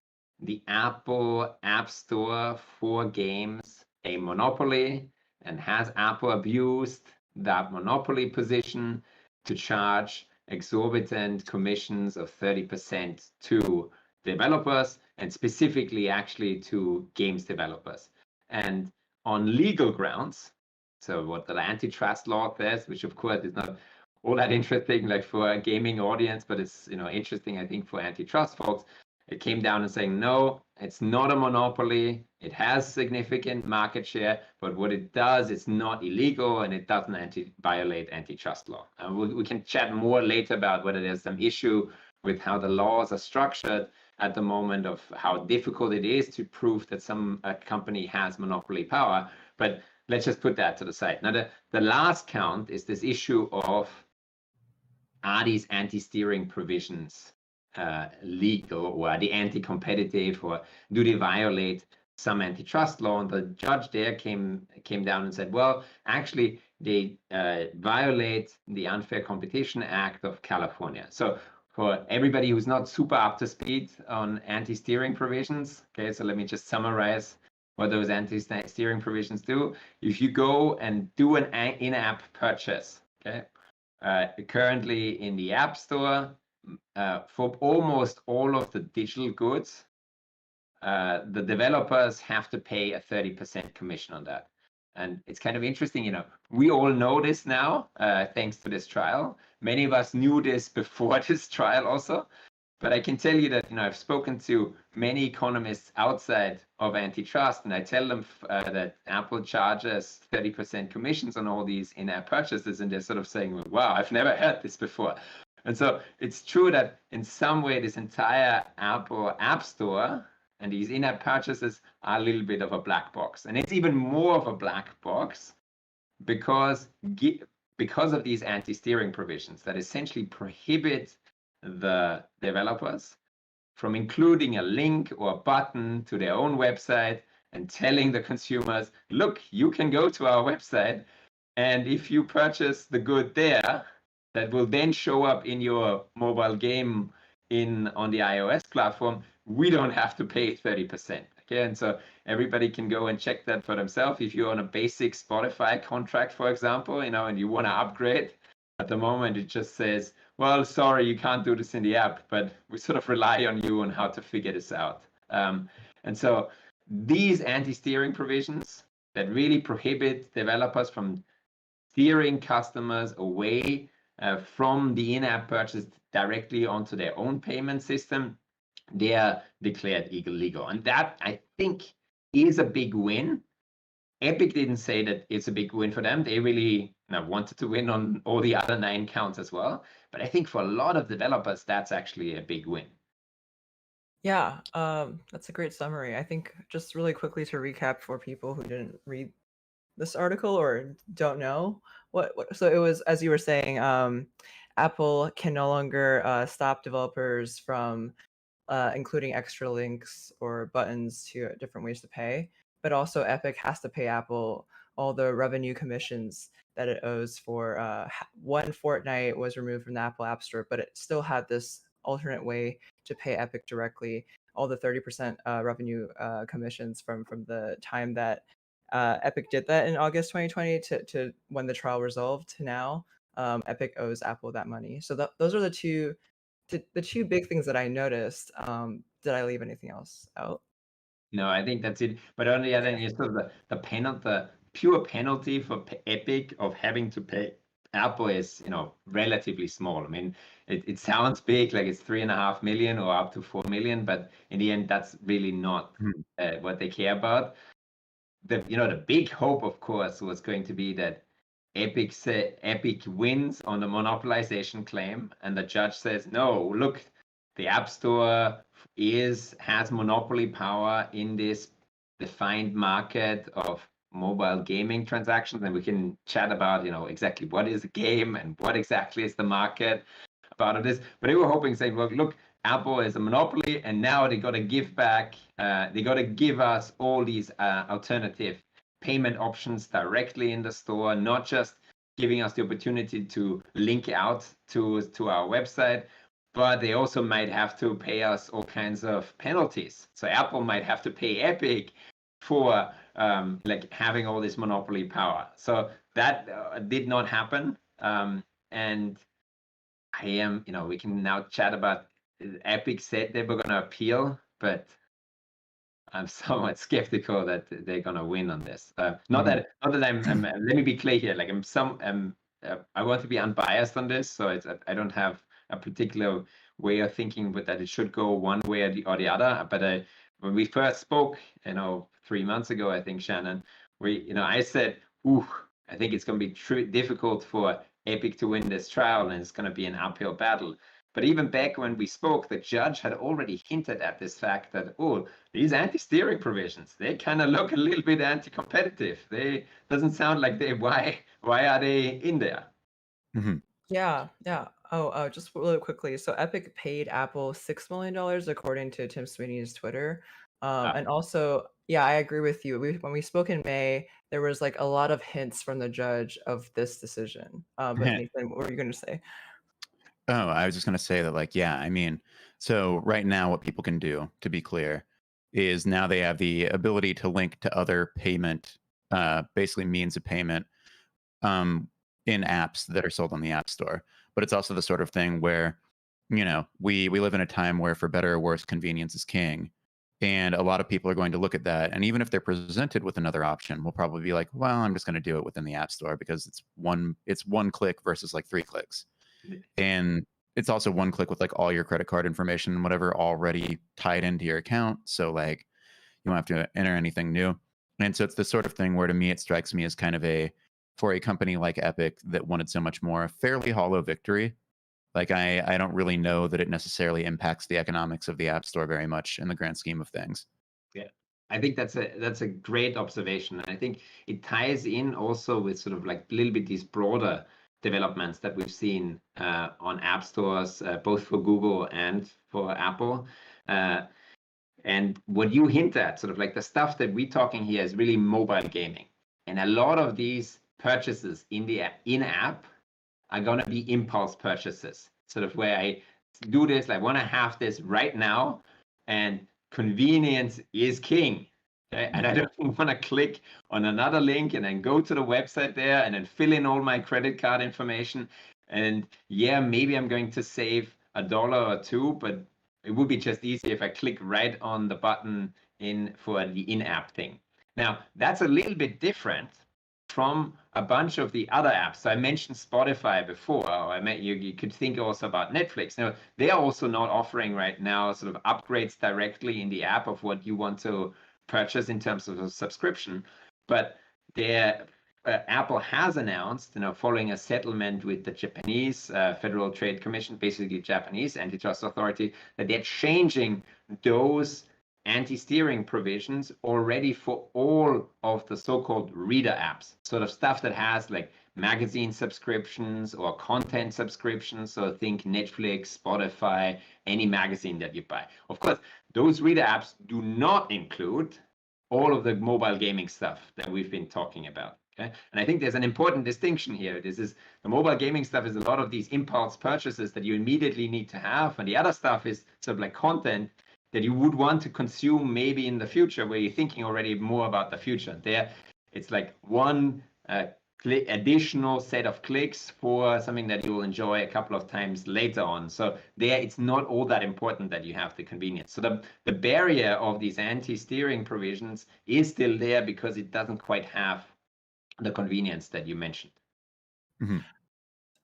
the Apple App Store for games a monopoly, and has Apple abused that monopoly position to charge exorbitant commissions of 30% to developers, and specifically actually to games developers. And on legal grounds, so what the antitrust law says, which of course is not all that interesting like for a gaming audience, but it's interesting, I think, for antitrust folks. It came down and saying, no, it's not a monopoly. It has significant market share, but what it does is not illegal, and it doesn't violate antitrust law. We can chat more later about whether there's some issue with how the laws are structured at the moment, of how difficult it is to prove that some company has monopoly power. But let's just put that to the side. Now, the last count is this issue of, are these anti-steering provisions legal, or are they anti-competitive, or do they violate some antitrust law? And the judge there came down and said, well, actually, they violate the Unfair Competition Act of California. So for everybody who's not super up to speed on anti-steering provisions, okay, so let me just summarize what those anti-steering provisions do. If you go and do an in-app purchase, okay, currently in the App Store, for almost all of the digital goods, the developers have to pay a 30% commission on that. And it's kind of interesting, we all know this now, thanks to this trial. Many of us knew this before this trial also. But I can tell you that, I've spoken to many economists outside of antitrust, and I tell them that Apple charges 30% commissions on all these in-app purchases, and they're sort of saying, wow, I've never heard this before. And so it's true that in some way, this entire Apple App Store and these in-app purchases are a little bit of a black box. And it's even more of a black box because of these anti-steering provisions that essentially prohibit the developers from including a link or a button to their own website and telling the consumers, look, you can go to our website, and if you purchase the good there, that will then show up in your mobile game on the iOS platform, we don't have to pay 30%. Okay, and so everybody can go and check that for themselves. If you're on a basic Spotify contract, for example, and you want to upgrade, at the moment it just says, well, sorry, you can't do this in the app, but we sort of rely on you on how to figure this out. And so these anti-steering provisions that really prohibit developers from steering customers away from the in-app purchase directly onto their own payment system, they are declared illegal. And that, I think, is a big win. Epic didn't say that it's a big win for them. They really wanted to win on all the other 9 counts as well. But I think for a lot of developers, that's actually a big win. Yeah, that's a great summary. I think just really quickly to recap for people who didn't read this article or don't know what. So it was, as you were saying, Apple can no longer stop developers from including extra links or buttons to different ways to pay, but also Epic has to pay Apple all the revenue commissions that it owes for one Fortnite was removed from the Apple App Store, but it still had this alternate way to pay Epic directly, all the 30% revenue commissions from the time that Epic did that in August 2020 to when the trial resolved to now. Epic owes Apple that money. So those are the two big things that I noticed. Did I leave anything else out? No, I think that's it. But on the other hand, sort of the penalty, the pure penalty for Epic of having to pay Apple is, relatively small. I mean, it sounds big, like it's 3.5 million or up to 4 million, but in the end, that's really not what they care about. The big hope, of course, was going to be that Epic wins on the monopolization claim, and the judge says, no, look, the App Store has monopoly power in this defined market of mobile gaming transactions, and we can chat about exactly what is a game and what exactly is the market about this. But they were hoping, saying, well, look, Apple is a monopoly, and now they got to give back. They got to give us all these alternative payment options directly in the store, not just giving us the opportunity to link out to our website, but they also might have to pay us all kinds of penalties. So Apple might have to pay Epic for having all this monopoly power. So that did not happen. And I am, we can now chat about Epic said they were going to appeal, but I'm somewhat skeptical that they're going to win on this. Not that I'm let me be clear here. Like I want to be unbiased on this, so I don't have a particular way of thinking, but that it should go one way or the other. But when we first spoke, 3 months ago, I think, Shannon, I said, I think it's going to be difficult for Epic to win this trial, and it's going to be an uphill battle. But even back when we spoke, the judge had already hinted at this fact that, these anti-steering provisions, they kind of look a little bit anti-competitive. They doesn't sound like why are they in there? Mm-hmm. Yeah. Oh, just really quickly. So Epic paid Apple $6 million according to Tim Sweeney's Twitter. And also, yeah, I agree with you. When we spoke in May, there was like a lot of hints from the judge of this decision. But Nathan, what were you going to say? Oh, I was just going to say that, so right now what people can do, to be clear, is now they have the ability to link to other payment, basically means of payment in apps that are sold on the App Store. But it's also the sort of thing where, we live in a time where, for better or worse, convenience is king. And a lot of people are going to look at that. And even if they're presented with another option, we'll probably be like, well, I'm just going to do it within the App Store because it's one click versus like 3 clicks. And it's also one click with like all your credit card information and whatever already tied into your account. So like you don't have to enter anything new. And so it's the sort of thing where, to me, it strikes me as kind of for a company like Epic that wanted so much more, a fairly hollow victory. Like I don't really know that it necessarily impacts the economics of the App Store very much in the grand scheme of things. Yeah, I think that's a great observation. And I think it ties in also with sort of like a little bit these broader developments that we've seen on app stores, both for Google and for Apple. And what you hint at, sort of like the stuff that we're talking here, is really mobile gaming. And a lot of these purchases in-app are going to be impulse purchases, sort of where I do this, I want to have this right now, and convenience is king. Okay? And I don't want to click on another link and then go to the website there and then fill in all my credit card information. And yeah, maybe I'm going to save $1 or $2, but it would be just easy if I click right on the button for the in-app thing. Now, that's a little bit different from a bunch of the other apps. So I mentioned Spotify before, or you could think also about Netflix. Now, they are also not offering right now sort of upgrades directly in the app of what you want to purchase in terms of a subscription. But Apple has announced, following a settlement with the Japanese Federal Trade Commission, basically Japanese antitrust authority, that they're changing those anti-steering provisions already for all of the so-called reader apps, sort of stuff that has like magazine subscriptions or content subscriptions. So think Netflix, Spotify, any magazine that you buy. Of course, those reader apps do not include all of the mobile gaming stuff that we've been talking about. Okay? And I think there's an important distinction here. This is the mobile gaming stuff is a lot of these impulse purchases that you immediately need to have. And the other stuff is sort of like content that you would want to consume maybe in the future, where you're thinking already more about the future. There, it's like one additional set of clicks for something that you will enjoy a couple of times later on. So there, it's not all that important that you have the convenience. So the barrier of these anti-steering provisions is still there because it doesn't quite have the convenience that you mentioned. Mm-hmm.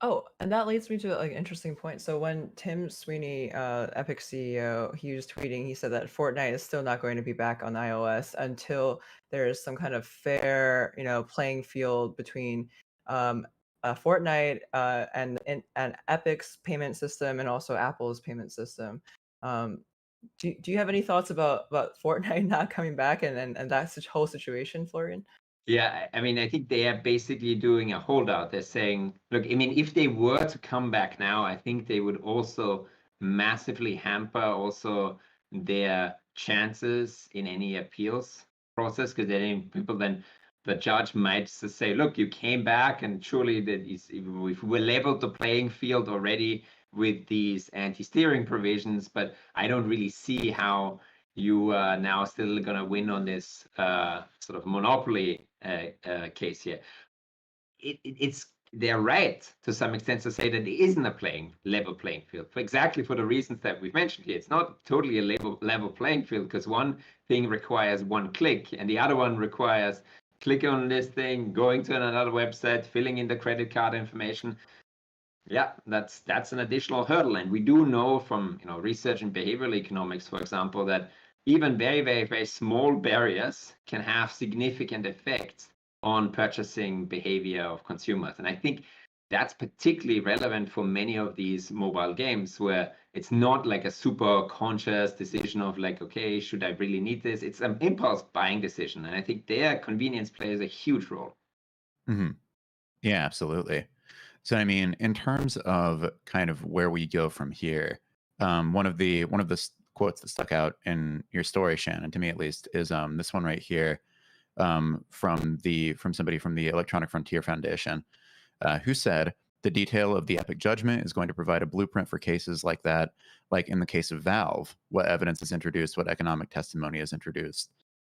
Oh, and that leads me to like an interesting point. So when Tim Sweeney, Epic CEO, he was tweeting, he said that Fortnite is still not going to be back on iOS until there is some kind of fair, playing field between Fortnite and Epic's payment system and also Apple's payment system. Do you have any thoughts about Fortnite not coming back and that whole situation, Florian? Yeah, I mean, I think they are basically doing a holdout. They're saying, look, I mean, if they were to come back now, I think they would also massively hamper also their chances in any appeals process, because then people then the judge might just say, look, you came back, and surely that is, if we leveled the playing field already with these anti-steering provisions, but I don't really see how you are now still going to win on this sort of monopoly case here. They're right to some extent to say that it isn't a level playing field, for exactly for the reasons that we've mentioned here. It's not totally a level playing field, because one thing requires one click and the other one requires click on this thing, going to another website, filling in the credit card information. Yeah, that's an additional hurdle. And we do know from research in behavioral economics, for example, that even very, very, very small barriers can have significant effects on purchasing behavior of consumers. And I think that's particularly relevant for many of these mobile games, where it's not like a super conscious decision of like, okay, should I really need this? It's an impulse buying decision. And I think their convenience plays a huge role. Mm-hmm. Yeah, absolutely. So, I mean, in terms of kind of where we go from here, one of the quotes that stuck out in your story, Shannon, to me at least, is this one right here, from somebody from the Electronic Frontier Foundation, who said, "The detail of the Epic judgment is going to provide a blueprint for cases like that, like in the case of Valve, what evidence is introduced, what economic testimony is introduced."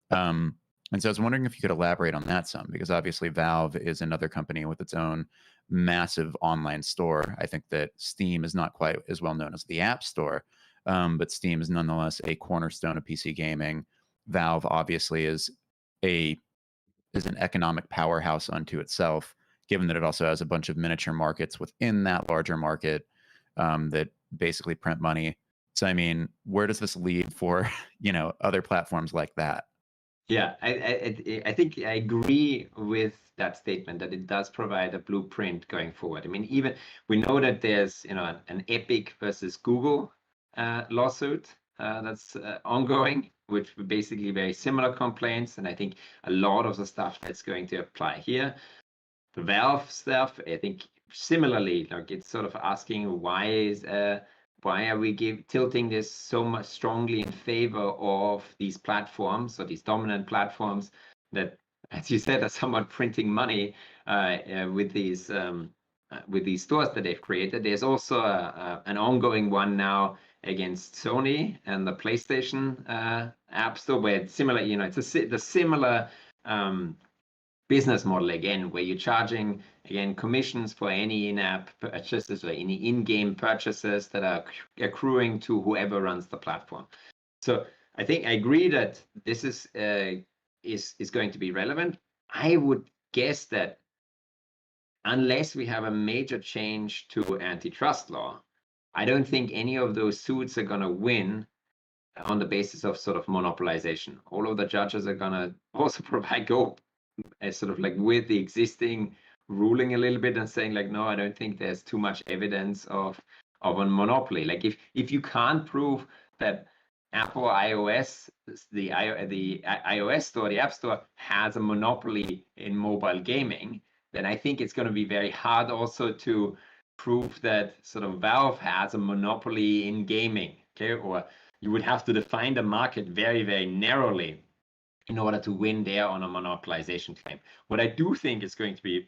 And so I was wondering if you could elaborate on that some, because obviously Valve is another company with its own massive online store. I think that Steam is not quite as well known as the App Store, but Steam is nonetheless a cornerstone of PC gaming. Valve obviously is an economic powerhouse unto itself, given that it also has a bunch of miniature markets within that larger market that basically print money. So, I mean, where does this lead for other platforms like that? Yeah, I think I agree with that statement, that it does provide a blueprint going forward. I mean, even we know that there's an Epic versus Google lawsuit that's ongoing, which basically very similar complaints, and I think a lot of the stuff that's going to apply here. The Valve stuff, I think similarly, like it's sort of asking why are we tilting this so much strongly in favor of these platforms, or these dominant platforms that, as you said, are somewhat printing money with these stores that they've created. There's also an ongoing one now against Sony and the PlayStation App Store, where it's similar. It's the similar business model again, where you're charging commissions for any in-app purchases or any in-game purchases that are accruing to whoever runs the platform. So I think I agree that this is going to be relevant. I would guess that unless we have a major change to antitrust law, I don't think any of those suits are going to win on the basis of sort of monopolization. All of the judges are going to also go sort of like with the existing ruling a little bit and saying like, no, I don't think there's too much evidence of a monopoly. Like if you can't prove that Apple iOS, the iOS store, the App Store, has a monopoly in mobile gaming, then I think it's going to be very hard also to prove that sort of Valve has a monopoly in gaming. Okay, or you would have to define the market very, very narrowly in order to win there on a monopolization claim. What I do think is going to be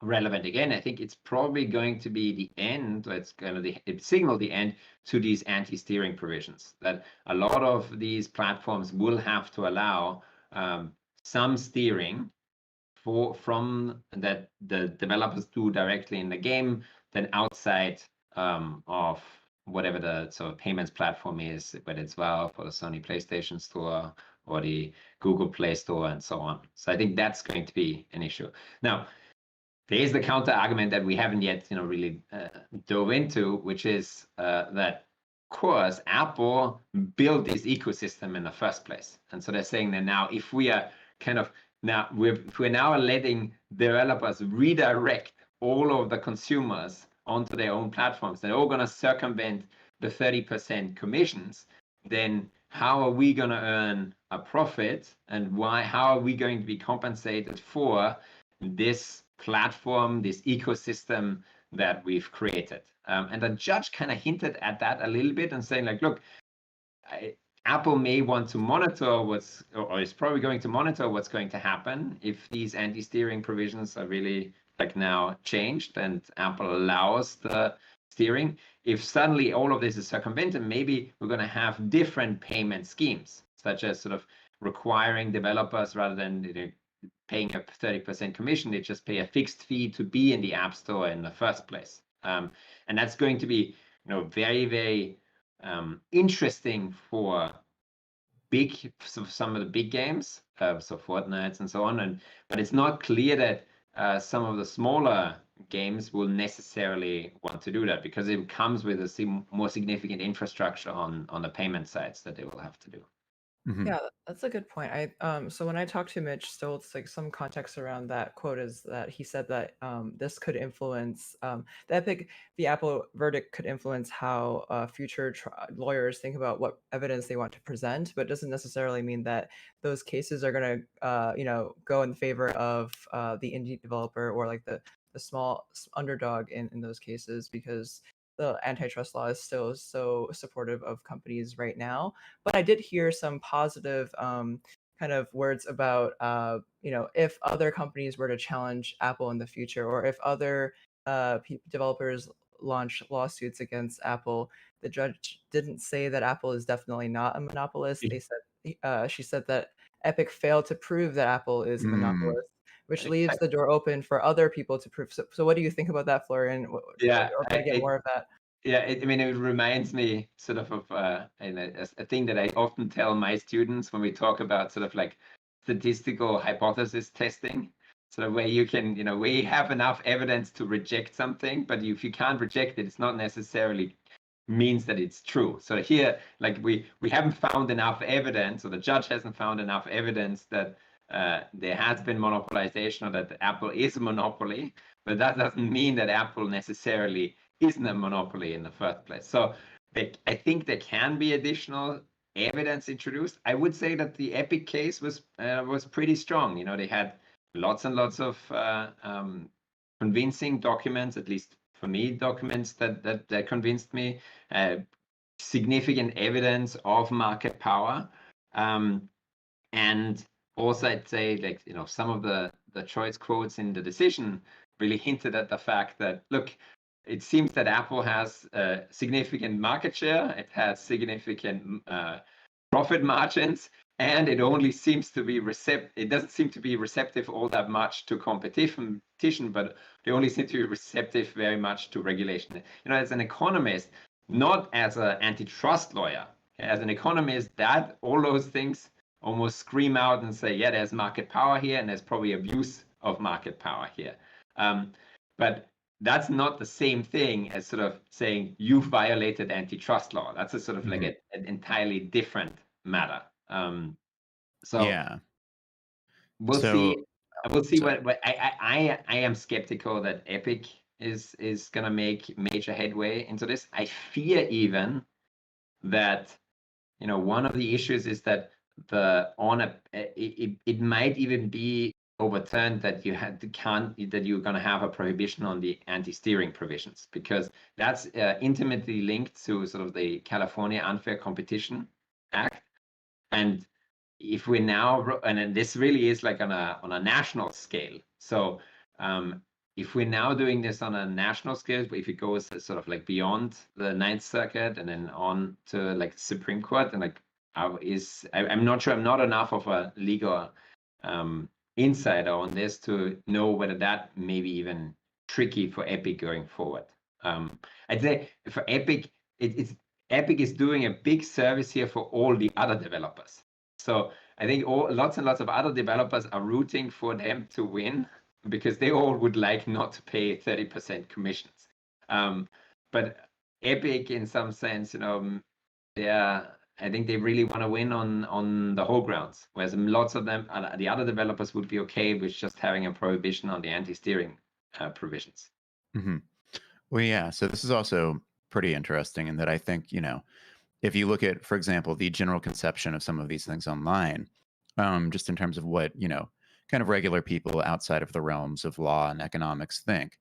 relevant again, I think it's probably going to be the end, or it's going to signal the end to these anti-steering provisions, that a lot of these platforms will have to allow some steering from that the developers do directly in the game, then outside of whatever the sort of payments platform is, whether it's Valve or the Sony PlayStation Store or the Google Play Store and so on. So I think that's going to be an issue. Now, there is the counter argument that we haven't yet, really dove into, which is that, of course, Apple built this ecosystem in the first place, and so they're saying that now, if we are we're now letting developers redirect all of the consumers onto their own platforms, they're all going to circumvent the 30% commissions. Then how are we going to earn a profit, and how are we going to be compensated for this platform, this ecosystem that we've created? And the judge kind of hinted at that a little bit and saying, like, look, Apple may want to monitor or is probably going to monitor what's going to happen if these anti-steering provisions are really now changed and Apple allows the steering. If suddenly all of this is circumvented, maybe we're going to have different payment schemes, such as sort of requiring developers, rather than paying a 30% commission, they just pay a fixed fee to be in the App Store in the first place. And that's going to be very, very interesting for some of the big games, so Fortnite and so on. But it's not clear that some of the smaller games will necessarily want to do that, because it comes with a more significant infrastructure on the payment sides that they will have to do. Mm-hmm. Yeah, that's a good point. So when I talked to Mitch Stoltz, like some context around that quote is that he said that this could influence the Apple verdict could influence how future lawyers think about what evidence they want to present, but it doesn't necessarily mean that those cases are going to go in favor of the indie developer or like the small underdog in those cases, because the antitrust law is still so supportive of companies right now. But I did hear some positive kind of words about, if other companies were to challenge Apple in the future, or if other developers launch lawsuits against Apple, the judge didn't say that Apple is definitely not a monopolist. She said that Epic failed to prove that Apple is a monopolist, which leaves the door open for other people to prove. So what do you think about that, Florian? Yeah, or get more of that? Yeah, it reminds me sort of a thing that I often tell my students when we talk about sort of like statistical hypothesis testing, sort of where you can, where you have enough evidence to reject something, but if you can't reject it, it's not necessarily means that it's true. So here, like we haven't found enough evidence, or the judge hasn't found enough evidence that there has been monopolization, or that Apple is a monopoly, but that doesn't mean that Apple necessarily isn't a monopoly in the first place. So I think there can be additional evidence introduced. I would say that the Epic case was pretty strong. They had lots and lots of convincing documents, at least for me, documents that convinced me. Significant evidence of market power, and also I'd say some of the choice quotes in the decision really hinted at the fact that, look, it seems that Apple has significant market share, it has significant profit margins, and it only seems to be it doesn't seem to be receptive all that much to competition, but they only seem to be receptive very much to regulation. As an economist, not as an antitrust lawyer, as an economist, that all those things almost scream out and say, yeah, there's market power here, and there's probably abuse of market power here. But that's not the same thing as sort of saying you violated antitrust law. That's a sort of like an entirely different matter. So yeah, we'll see. We'll see what I am skeptical that Epic is going to make major headway into this. I fear even that one of the issues is that it might even be overturned that you're going to have a prohibition on the anti-steering provisions, because that's intimately linked to sort of the California Unfair Competition Act. And if we now, and this really is like on a national scale. So if we're now doing this on a national scale, if it goes sort of like beyond the Ninth Circuit and then on to like Supreme Court, and like I'm not sure, I'm not enough of a legal insider on this to know whether that may be even tricky for Epic going forward. I'd say for Epic, Epic is doing a big service here for all the other developers. So I think lots and lots of other developers are rooting for them to win, because they all would like not to pay 30% commissions. But Epic, in some sense, I think they really want to win on the whole grounds, whereas lots of them, the other developers, would be okay with just having a prohibition on the anti-steering provisions. Mm-hmm. Well, yeah. So this is also pretty interesting in that I think, if you look at, for example, the general conception of some of these things online, just in terms of what, kind of regular people outside of the realms of law and economics think,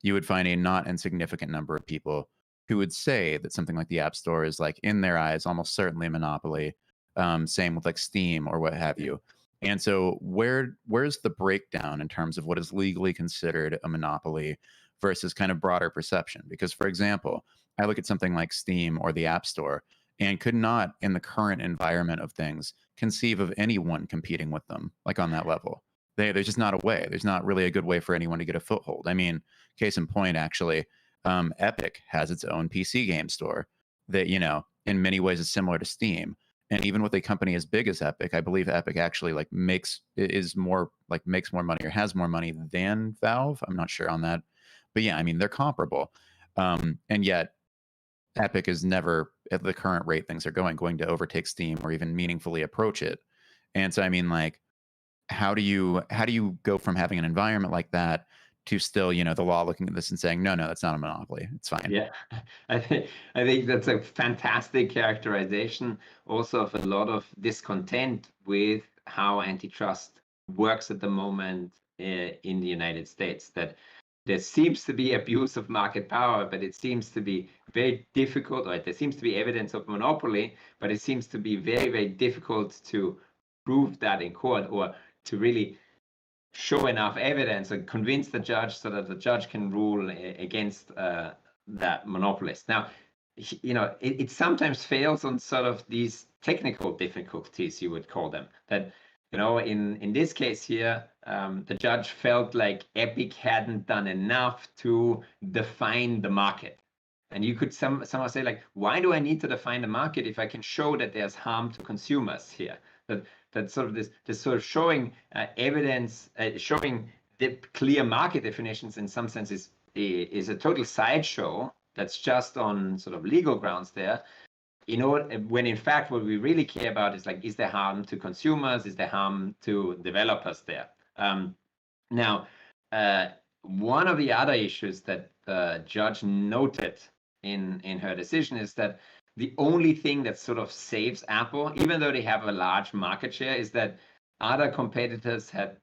you would find a not insignificant number of people who would say that something like the App Store is, like, in their eyes, almost certainly a monopoly. Same with like Steam or what have you. And so where's the breakdown in terms of what is legally considered a monopoly versus kind of broader perception? Because, for example, I look at something like Steam or the App Store and could not, in the current environment of things, conceive of anyone competing with them, like, on that level. There's just not a way. There's not really a good way for anyone to get a foothold. I mean, case in point, actually, Epic has its own PC game store that, in many ways is similar to Steam. And even with a company as big as Epic, I believe Epic actually makes more money or has more money than Valve. I'm not sure on that. But yeah, I mean, they're comparable. And yet Epic is never, at the current rate things are going to overtake Steam or even meaningfully approach it. And so, I mean, like, how do you go from having an environment like that to still, the law looking at this and saying, no, that's not a monopoly, it's fine? Yeah, I think that's a fantastic characterization also of a lot of discontent with how antitrust works at the moment in the United States, that there seems to be abuse of market power, but it seems to be very difficult, or there seems to be evidence of monopoly, but it seems to be very, very difficult to prove that in court, or to really show enough evidence and convince the judge so that the judge can rule against that monopolist. Now, it sometimes fails on sort of these technical difficulties, you would call them, that, in this case here, the judge felt like Epic hadn't done enough to define the market. And you could somehow say, like, why do I need to define the market if I can show that there's harm to consumers here? That sort of this sort of showing evidence, showing the clear market definitions in some sense is a total sideshow that's just on sort of legal grounds there. When in fact what we really care about is, like, is there harm to consumers? Is there harm to developers there? Now, one of the other issues that the judge noted in her decision is that the only thing that sort of saves Apple, even though they have a large market share, is that other competitors have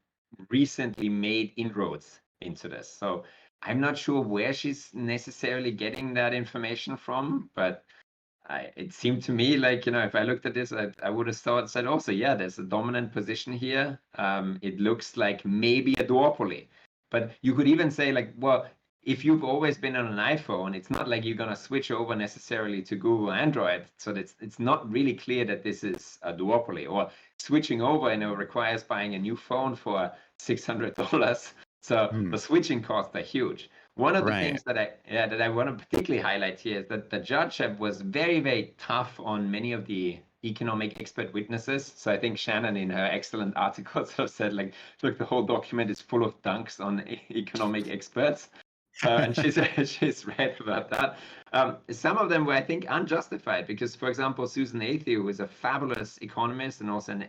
recently made inroads into this. So I'm not sure where she's necessarily getting that information from, but it seemed to me like, if I looked at this, I would have said also, yeah, there's a dominant position here. It looks like maybe a duopoly. But you could even say, like, well, if you've always been on an iPhone, it's not like you're going to switch over necessarily to Google Android. So it's not really clear that this is a duopoly. Or switching over, requires buying a new phone for $600. So the switching costs are huge. One of the things that I want to particularly highlight here is that the judge was very, very tough on many of the economic expert witnesses. So I think Shannon, in her excellent article, sort of said, like, look, the whole document is full of dunks on economic experts. and she's right about that. Some of them were, I think, unjustified because, for example, Susan Athey, who is a fabulous economist and also an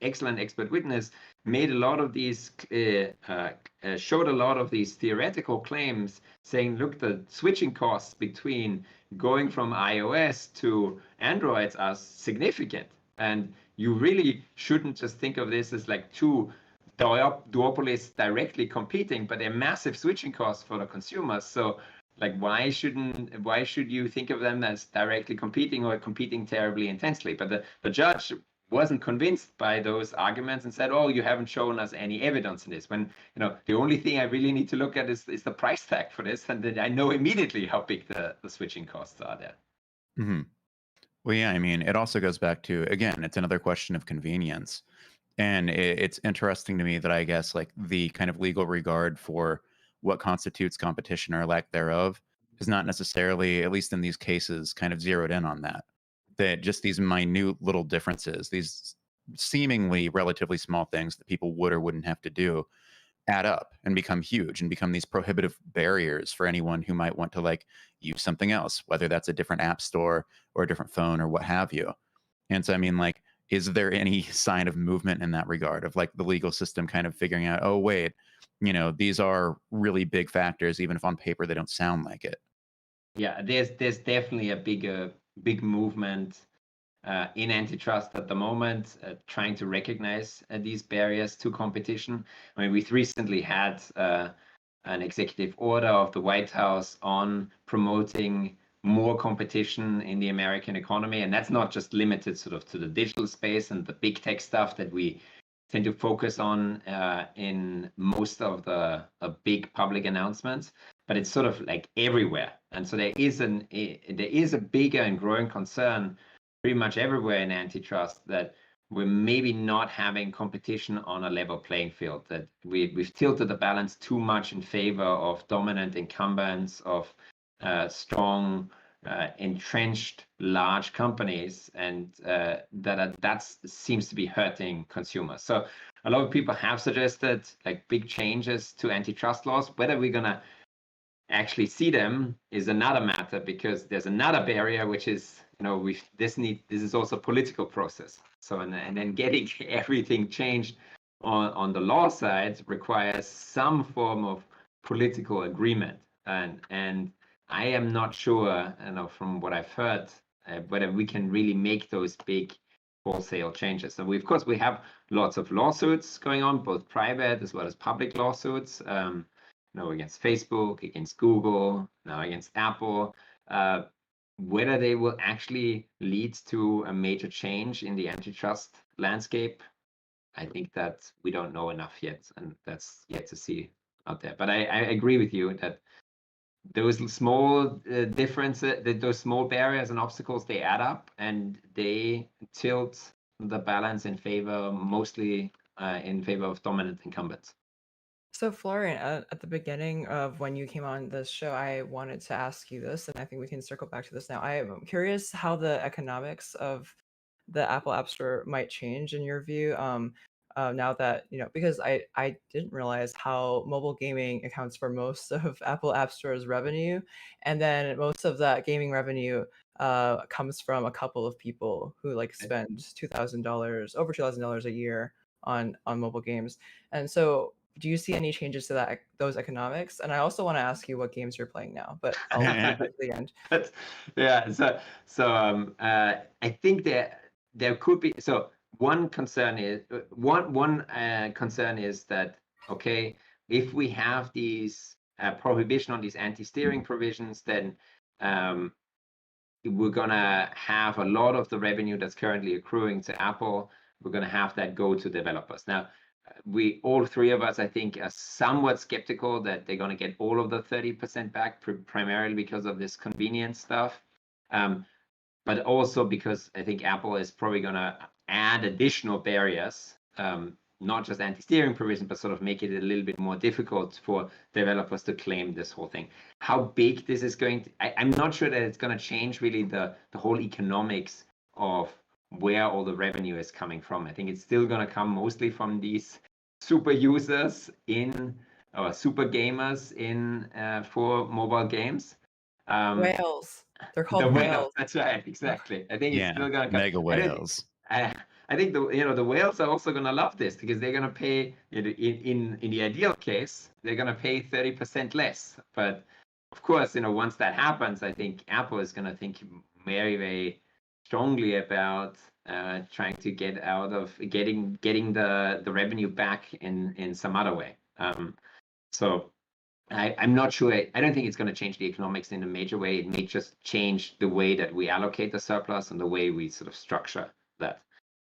excellent expert witness, made a lot of these, showed a lot of these theoretical claims, saying, look, the switching costs between going from iOS to Androids are significant, and you really shouldn't just think of this as like two duopolies directly competing, but they're massive switching costs for the consumers. So like why should you think of them as directly competing or competing terribly intensely? But the judge wasn't convinced by those arguments and said, oh, you haven't shown us any evidence in this, when the only thing I really need to look at is the price tag for this, and then I know immediately how big the switching costs are there. Mm-hmm. Well, yeah, I mean, it also goes back to, again, it's another question of convenience. And it's interesting to me that I guess like the kind of legal regard for what constitutes competition or lack thereof is not necessarily, at least in these cases, kind of zeroed in on that. That just these minute little differences, these seemingly relatively small things that people would or wouldn't have to do, add up and become huge and become these prohibitive barriers for anyone who might want to like use something else, whether that's a different app store or a different phone or what have you. And so, I mean, like, is there any sign of movement in that regard of like the legal system kind of figuring out, oh, wait, these are really big factors, even if on paper they don't sound like it? Yeah, there's definitely a big movement in antitrust at the moment, trying to recognize these barriers to competition. I mean, we've recently had an executive order of the White House on promoting more competition in the American economy, and that's not just limited sort of to the digital space and the big tech stuff that we tend to focus on in most of the big public announcements, but it's sort of like everywhere. And so there is a bigger and growing concern pretty much everywhere in antitrust that we're maybe not having competition on a level playing field, that we've tilted the balance too much in favor of dominant incumbents, of strong entrenched large companies, and that seems to be hurting consumers. So a lot of people have suggested like big changes to antitrust laws. Whether we're gonna actually see them is another matter, because there's another barrier, which is this is also a political process. So and then getting everything changed on the law side requires some form of political agreement, and I am not sure, from what I've heard, whether we can really make those big wholesale changes. So of course we have lots of lawsuits going on, both private as well as public lawsuits, against Facebook, against Google, now against Apple. Whether they will actually lead to a major change in the antitrust landscape, I think that we don't know enough yet, and that's yet to see out there. But I agree with you that those small differences, those small barriers and obstacles, they add up and they tilt the balance in favor, mostly in favor of dominant incumbents. So Florian, at the beginning of when you came on this show, I wanted to ask you this, and I think we can circle back to this now. I am curious how the economics of the Apple App Store might change in your view. Now that because I didn't realize how mobile gaming accounts for most of Apple App Store's revenue, and then most of that gaming revenue comes from a couple of people who like spend over $2,000 a year on mobile games. And so, do you see any changes to those economics? And I also want to ask you what games you're playing now, but I'll leave that at the end. Yeah. So I think there could be. So one concern is that, okay, if we have these prohibition on these anti-steering provisions, then we're gonna have a lot of the revenue that's currently accruing to Apple. We're gonna have that go to developers. Now, all three of us, I think, are somewhat skeptical that they're going to get all of the 30% back, primarily because of this convenience stuff. But also because I think Apple is probably going to add additional barriers, not just anti-steering provision, but sort of make it a little bit more difficult for developers to claim this whole thing. How big this is going to, I'm not sure that it's going to change really the whole economics of where all the revenue is coming from. I think it's still going to come mostly from these super users in our super gamers in for mobile games. Whales. They're called The whales. whales. That's right. Exactly. I think it's still gonna come. mega whales. I think the whales are also gonna love this because they're gonna pay in the ideal case they're gonna pay 30% less. But of course, once that happens, I think Apple is gonna think very, very strongly about trying to get out of getting the revenue back in some other way. So I'm not sure. I don't think it's going to change the economics in a major way. It may just change the way that we allocate the surplus and the way we sort of structure that.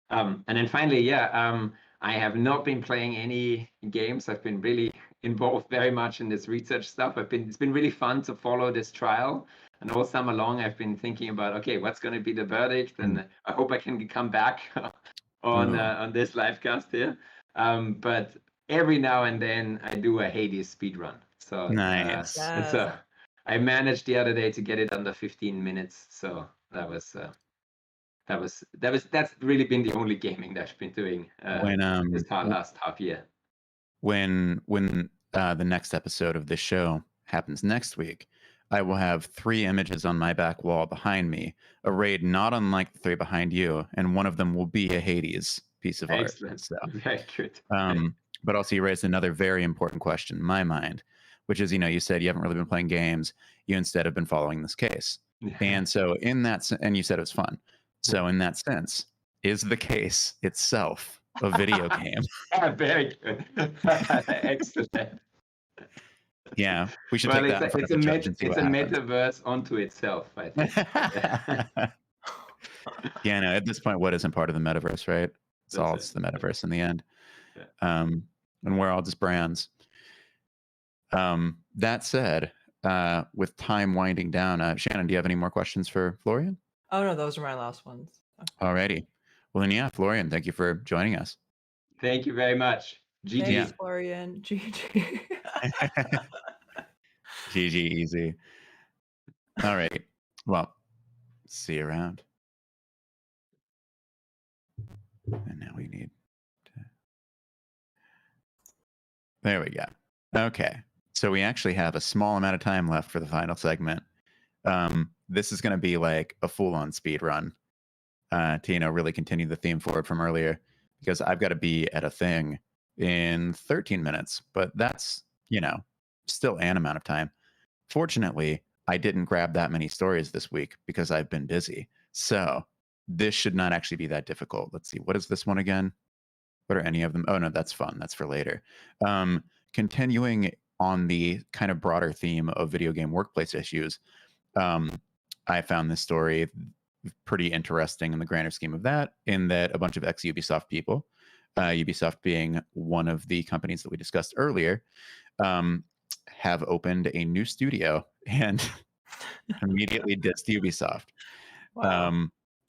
And then finally, I have not been playing any games. I've been really involved very much in this research stuff. It's been really fun to follow this trial. And all summer long, I've been thinking about, okay, what's going to be the verdict? And I hope I can come back on this live cast here. But every now and then, I do a Hades speed run. So nice. So I managed the other day to get it under 15 minutes. So that's really been the only gaming that I've been doing this last half year. When the next episode of this show happens next week, I will have 3 images on my back wall behind me, arrayed not unlike the 3 behind you, and one of them will be a Hades piece of art. So, very good. But also you raised another very important question in my mind, which is, you said you haven't really been playing games. You instead have been following this case. And so in that, and you said it was fun. So in that sense, is the case itself a video game? Very good. Excellent. Yeah, we should take that. It's a metaverse onto itself, I think. Yeah, no, at this point, what isn't part of the metaverse, right? It's the metaverse in the end. Yeah. And we're all just brands. That said, with time winding down, Shannon, do you have any more questions for Florian? Oh, no, those are my last ones. Alrighty. Well, then, Florian, thank you for joining us. Thank you very much. GG. Thanks, Florian. GG. GG, easy. All right. Well, see you around. And now we need to... There we go. Okay. So we actually have a small amount of time left for the final segment. This is going to be like a full-on speed run to, really continue the theme forward from earlier, because I've got to be at a thing in 13 minutes, but that's, still an amount of time. Fortunately, I didn't grab that many stories this week because I've been busy. So this should not actually be that difficult. Let's see. What is this one again? What are any of them? Oh, no, that's fun. That's for later. Continuing on the kind of broader theme of video game workplace issues, I found this story pretty interesting in the grander scheme of that, in that a bunch of ex-Ubisoft people, Ubisoft being one of the companies that we discussed earlier, have opened a new studio and immediately dissed Ubisoft. Wow.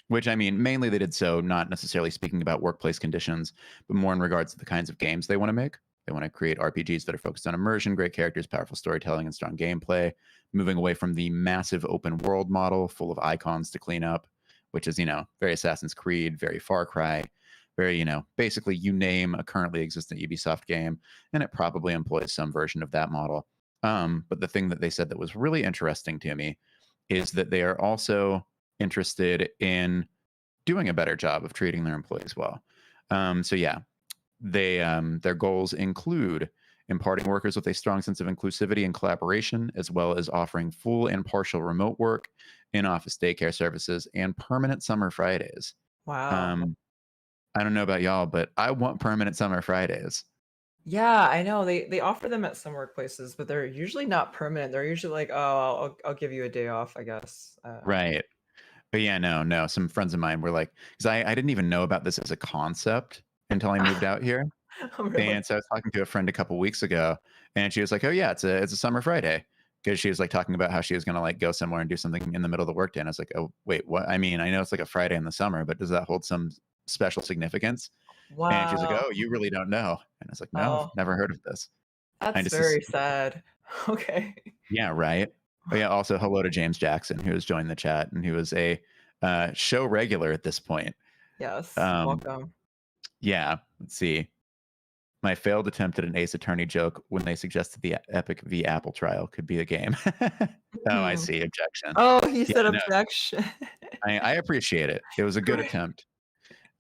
Which, I mean, mainly they did so not necessarily speaking about workplace conditions, but more in regards to the kinds of games they want to make. They want to create RPGs that are focused on immersion, great characters, powerful storytelling, and strong gameplay, moving away from the massive open world model full of icons to clean up, which is, very Assassin's Creed, very Far Cry, very, basically you name a currently existent Ubisoft game, and it probably employs some version of that model. But the thing that they said that was really interesting to me is that they are also interested in doing a better job of treating their employees well. They their goals include imparting workers with a strong sense of inclusivity and collaboration, as well as offering full and partial remote work, in-office daycare services, and permanent summer Fridays. Wow. I don't know about y'all, but I want permanent summer Fridays. Yeah, I know. They offer them at some workplaces, but they're usually not permanent. They're usually like, oh, I'll give you a day off, I guess. Right. But yeah, no. Some friends of mine were like, because I didn't even know about this as a concept until I moved out here. Oh, really? And so I was talking to a friend a couple weeks ago, and she was like, oh yeah, it's a summer Friday. Because she was like talking about how she was going to like go somewhere and do something in the middle of the workday. And I was like, oh, wait, what? I mean, I know it's like a Friday in the summer, but does that hold some special significance? Wow. And she's like, oh, you really don't know. And I was like, no, I've never heard of this. That's very sad. Okay. Yeah, right. But yeah, also hello to James Jackson, who has joined the chat and who is a show regular at this point. Yes, welcome. Yeah, let's see. My failed attempt at an Ace Attorney joke when they suggested the Epic v Apple trial could be a game. Oh, I see. Objection. Oh, he said no, objection. I appreciate it. It was a good attempt.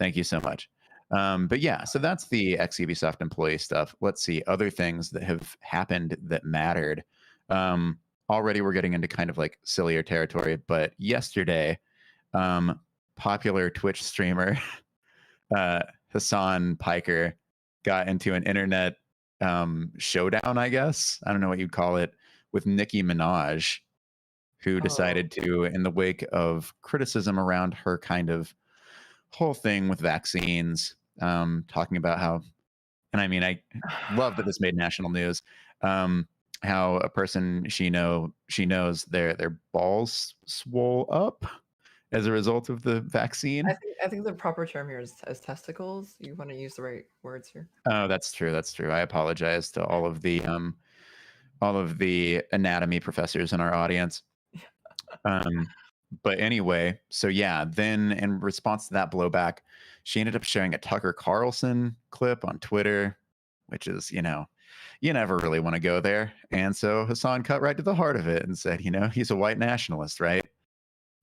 Thank you so much. But yeah, so that's the ex-Ubisoft employee stuff. Let's see other things that have happened that mattered. Already we're getting into kind of like sillier territory, but yesterday, popular Twitch streamer Hassan Piker got into an internet showdown, I guess. I don't know what you'd call it, with Nicki Minaj, who decided to, in the wake of criticism around her kind of whole thing with vaccines, talking about how, and I mean, I love that this made national news, how a person she knows their balls swole up as a result of the vaccine. I think the proper term here is testicles. You want to use the right words here. Oh, that's true. That's true. I apologize to all of the anatomy professors in our audience. But anyway, so yeah, then in response to that blowback, she ended up sharing a Tucker Carlson clip on Twitter, which is, you never really want to go there. And so Hassan cut right to the heart of it and said, he's a white nationalist, right?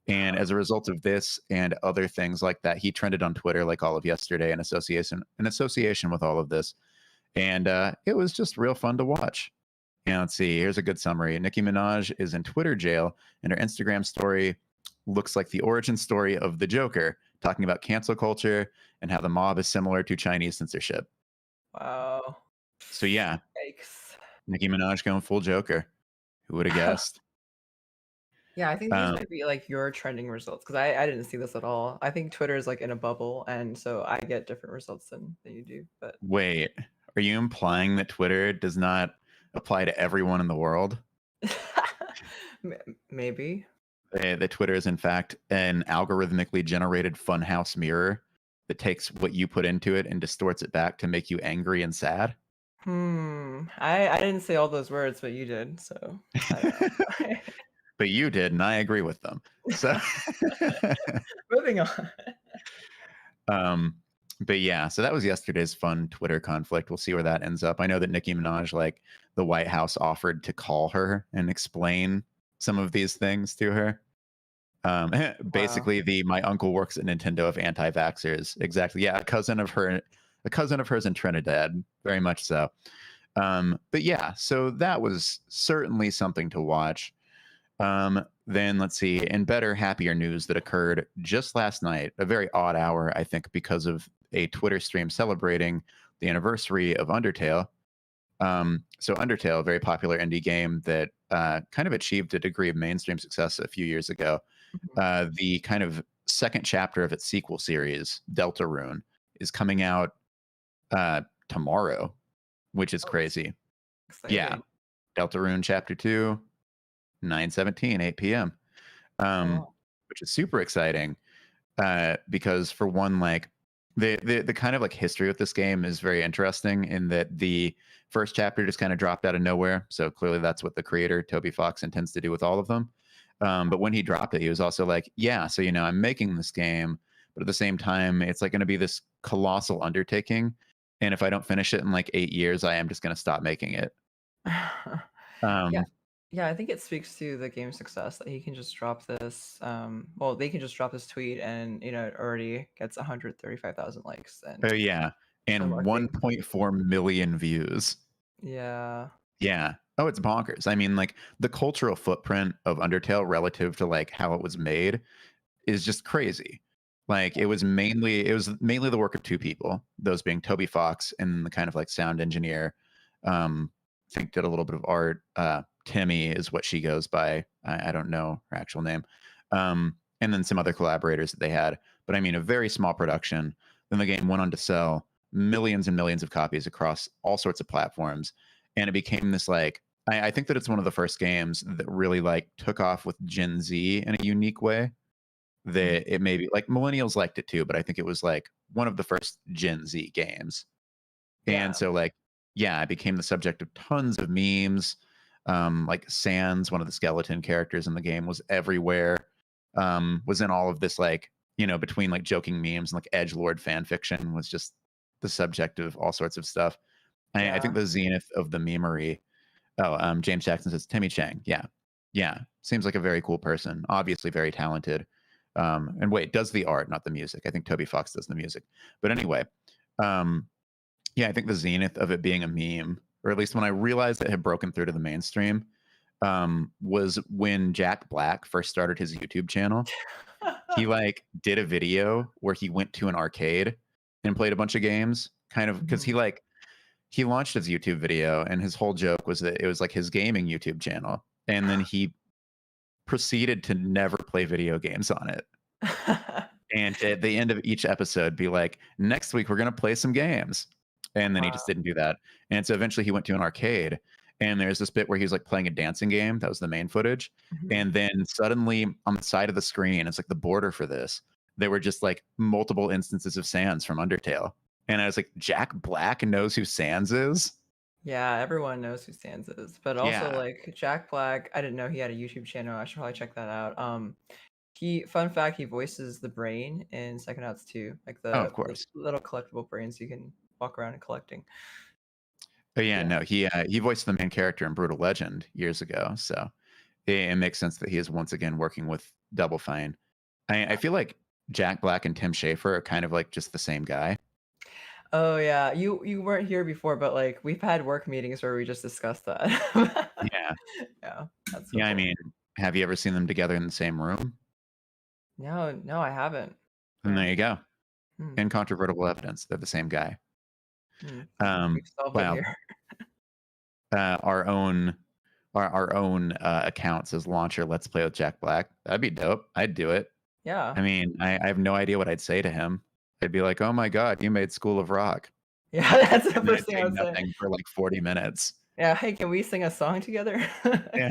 And as a result of this and other things like that, he trended on Twitter like all of yesterday in association with all of this. And it was just real fun to watch. And let's see, here's a good summary. Nicki Minaj is in Twitter jail, and her Instagram story looks like the origin story of the Joker, talking about cancel culture and how the mob is similar to Chinese censorship. Wow. So yeah, Yikes. Nicki Minaj going full Joker. Who would have guessed? Yeah, I think these might be like your trending results, because I didn't see this at all. I think Twitter is like in a bubble, and so I get different results than you do. But wait, are you implying that Twitter does not apply to everyone in the world? Maybe. The Twitter is in fact an algorithmically generated funhouse mirror that takes what you put into it and distorts it back to make you angry and sad. I didn't say all those words, but you did. So I don't know. But you did, and I agree with them. So moving on. But yeah, so that was yesterday's fun Twitter conflict. We'll see where that ends up. I know that Nicki Minaj, like the White House, offered to call her and explain some of these things to her. Basically, the my uncle works at Nintendo of anti-vaxxers. Exactly. Yeah, a cousin of hers in Trinidad. Very much so. But yeah, so that was certainly something to watch. Then let's see, in better, happier news that occurred just last night, a very odd hour, I think, because of a Twitter stream celebrating the anniversary of Undertale. So Undertale, a very popular indie game that kind of achieved a degree of mainstream success a few years ago. The kind of second chapter of its sequel series, Deltarune, is coming out tomorrow, which is crazy. Exciting. Yeah, Deltarune Chapter 2. 9/17, 8 p.m. Which is super exciting because for one, like the kind of like history with this game is very interesting in that the first chapter just kind of dropped out of nowhere. So clearly that's what the creator, Toby Fox, intends to do with all of them. But when he dropped it, he was also like, yeah, so, I'm making this game, but at the same time, it's like going to be this colossal undertaking. And if I don't finish it in like 8 years, I am just going to stop making it. Yeah, I think it speaks to the game's success that he can just drop this. Well, they can just drop this tweet, and it already gets 135,000 likes. And oh yeah, and 1.4 million views. Yeah. Yeah. Oh, it's bonkers. I mean, like the cultural footprint of Undertale relative to like how it was made is just crazy. Like it was mainly the work of two people, those being Toby Fox and the kind of like sound engineer. I think did a little bit of art. Timmy is what she goes by. I don't know her actual name. And then some other collaborators that they had. But I mean, a very small production. Then the game went on to sell millions and millions of copies across all sorts of platforms. And it became this like, I think that it's one of the first games that really like took off with Gen Z in a unique way. That it maybe like millennials liked it too, but I think it was like one of the first Gen Z games. Yeah. And so like, yeah, it became the subject of tons of memes. Like Sans, one of the skeleton characters in the game, was everywhere. Was in all of this, like, between like joking memes and like edgelord fan fiction, was just the subject of all sorts of stuff. I think the zenith of the memery. Oh, James Jackson says Timmy Chang. Yeah, seems like a very cool person. Obviously very talented. And wait, does the art, not the music. I think Toby Fox does the music. But anyway, yeah, I think the zenith of it being a meme, or at least when I realized it had broken through to the mainstream, was when Jack Black first started his YouTube channel. He like did a video where he went to an arcade and played a bunch of games, kind of because he launched his YouTube video and his whole joke was that it was like his gaming YouTube channel, and then he proceeded to never play video games on it. And at the end of each episode be like, next week we're going to play some games. And then he just didn't do that. And so eventually he went to an arcade, and there's this bit where he was like playing a dancing game. That was the main footage. And then suddenly on the side of the screen, it's like the border for this, there were just like multiple instances of Sans from Undertale. And I was like, Jack Black knows who Sans is? Yeah, everyone knows who Sans is. But also like Jack Black, I didn't know he had a YouTube channel. I should probably check that out. Fun fact, he voices the brain in Psychonauts 2. Like the little collectible brains you can walk around and collecting. But no, he voiced the main character in Brutal Legend years ago. So it makes sense that he is once again working with Double Fine. I feel like Jack Black and Tim Schafer are kind of like just the same guy. Oh yeah, you weren't here before, but like we've had work meetings where we just discussed that. Yeah. That's I mean, have you ever seen them together in the same room? No, I haven't. And there you go. Incontrovertible evidence. They're the same guy. Wow. Our own account says launcher Let's Play with Jack Black. That'd be dope. I'd do it. Yeah. I mean, I have no idea what I'd say to him. I'd be like, oh my God, you made School of Rock. Yeah, that's the first thing I would say. For like 40 minutes. Yeah, hey, can we sing a song together? Yeah.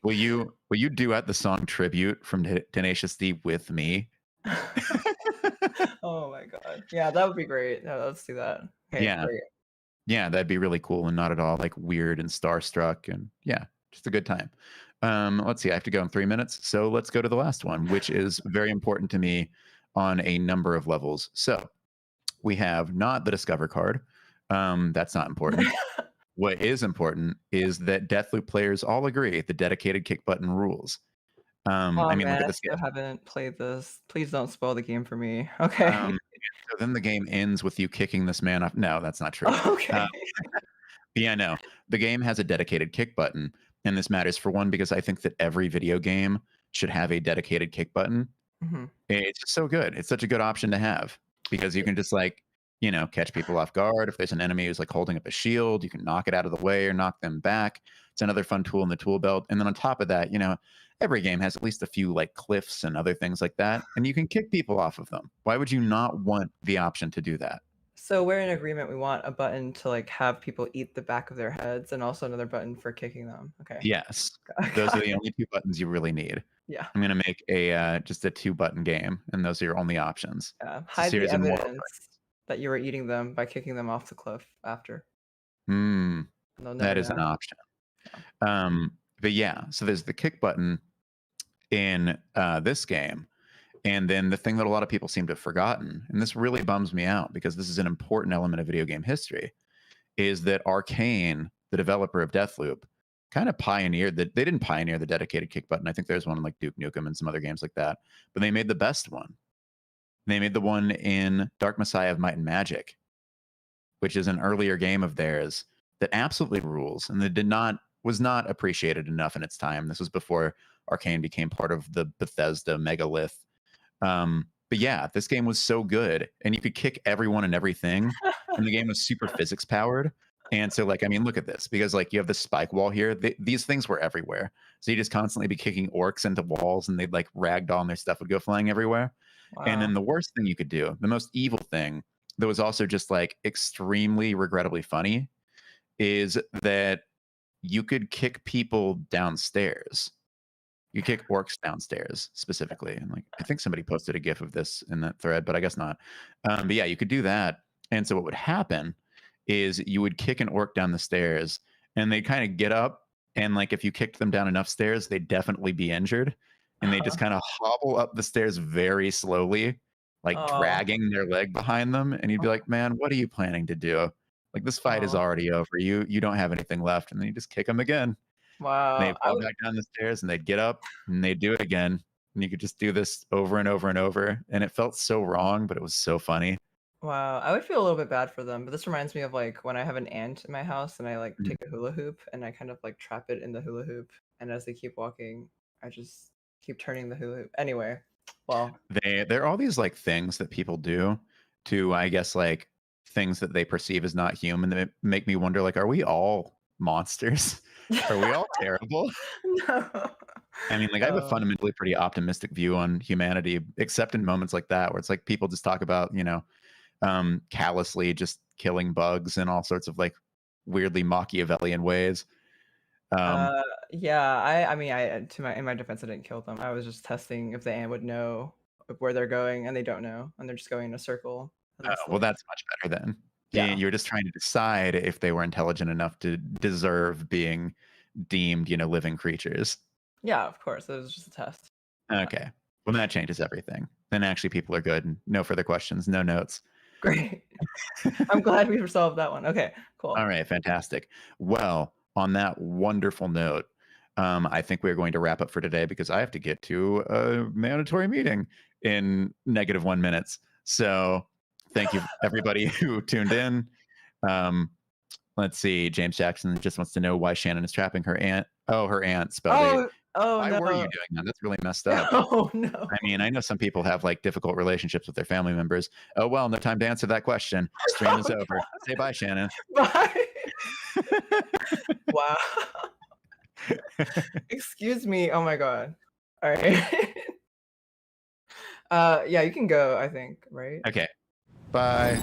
Will you duet the song Tribute from Tenacious D with me? Oh my God. Yeah, that would be great. Yeah, let's do that. Okay, yeah. Great. Yeah, that'd be really cool and not at all like weird and starstruck, and yeah, just a good time. Let's see, I have to go in 3 minutes. So let's go to the last one, which is very important to me on a number of levels. So we have not the Discover card. That's not important. What is important is that Deathloop players all agree the dedicated kick button rules. I mean, man, look at this I still haven't played this. Please don't spoil the game for me. Okay. So then the game ends with you kicking this man off. No, that's not true. Okay. Yeah, no. The game has a dedicated kick button, and this matters for one because I think that every video game should have a dedicated kick button. It's just so good. It's such a good option to have because you can just like, catch people off guard. If there's an enemy who's like holding up a shield, you can knock it out of the way or knock them back. It's another fun tool in the tool belt. And then on top of that, every game has at least a few like cliffs and other things like that, and you can kick people off of them. Why would you not want the option to do that? So we're in agreement. We want a button to like have people eat the back of their heads, and also another button for kicking them. Okay. Yes, those are the only two buttons you really need. Yeah. I'm gonna make a just a 2-button game, and those are your only options. Hide the evidence that you were eating them by kicking them off the cliff after. That is an option. But yeah, so there's the kick button in this game. And then the thing that a lot of people seem to have forgotten, and this really bums me out because this is an important element of video game history, is that Arcane, the developer of Deathloop, kind of pioneered that. They didn't pioneer the dedicated kick button. I think there's one in like Duke Nukem and some other games like that, but they made the best one. They made the one in Dark Messiah of Might and Magic, which is an earlier game of theirs that absolutely rules and that was not appreciated enough in its time. This was before Arcane became part of the Bethesda megalith. But yeah, this game was so good, and you could kick everyone and everything, and the game was super physics powered. And so, like, I mean, look at this, because like you have this spike wall here. These things were everywhere, so you just constantly be kicking orcs into walls, and they'd like ragdoll, and their stuff would go flying everywhere. Wow. And then the worst thing you could do, the most evil thing that was also just like extremely regrettably funny, is that you could kick people downstairs. You kick orcs downstairs specifically. And like, I think somebody posted a GIF of this in that thread, but I guess not. But yeah, you could do that. And so what would happen is you would kick an orc down the stairs, and they'd kind of get up. And like, if you kicked them down enough stairs, they'd definitely be injured. And they just kind of hobble up the stairs very slowly, like dragging their leg behind them. And you'd be like, man, what are you planning to do? Like, this fight is Aw. already over. You don't have anything left, and then you just kick them again. And Wow. they'd fall back down the stairs, and they'd get up, and they'd do it again. And you could just do this over and over and over. And it felt so wrong, but it was so funny. Wow, I would feel a little bit bad for them, but this reminds me of like when I have an ant in my house and I like Mhm. take a hula hoop and I kind of like trap it in the hula hoop, and as they keep walking, I just keep turning the hula hoop. Anyway, well, There are all these like things that people do to, I guess, like things that they perceive as not human that make me wonder, like, are we all monsters? Are we all terrible? no. I mean, like, I have a Oh, fundamentally pretty optimistic view on humanity, except in moments like that where it's like people just talk about, callously just killing bugs in all sorts of like weirdly Machiavellian ways. Um, yeah, I mean, in my defense, I didn't kill them. I was just testing if the ant would know where they're going, and they don't know, and they're just going in a circle. And oh, that's well, like, that's much better then. yeah, You're just trying to decide if they were intelligent enough to deserve being deemed, living creatures. yeah, of course, it was just a test. Okay. Well, that changes everything. Then actually people are good. No further questions, no notes. Great. I'm glad we resolved that one. Okay, cool. All right, fantastic. Well, on that wonderful note, I think we're going to wrap up for today because I have to get to a mandatory meeting in -1 minutes. So thank you, everybody who tuned in. Let's see. James Jackson just wants to know why Shannon is trapping her aunt. Oh, her aunt spelled it. Oh Why no. were you doing that? That's really messed up. Oh no. I mean, I know some people have like difficult relationships with their family members. Oh, well, no time to answer that question. Stream is Oh, over. Say bye, Shannon. Bye. Wow. Excuse me. Oh my god. All right. Yeah, you can go, I think, right? Okay. Bye.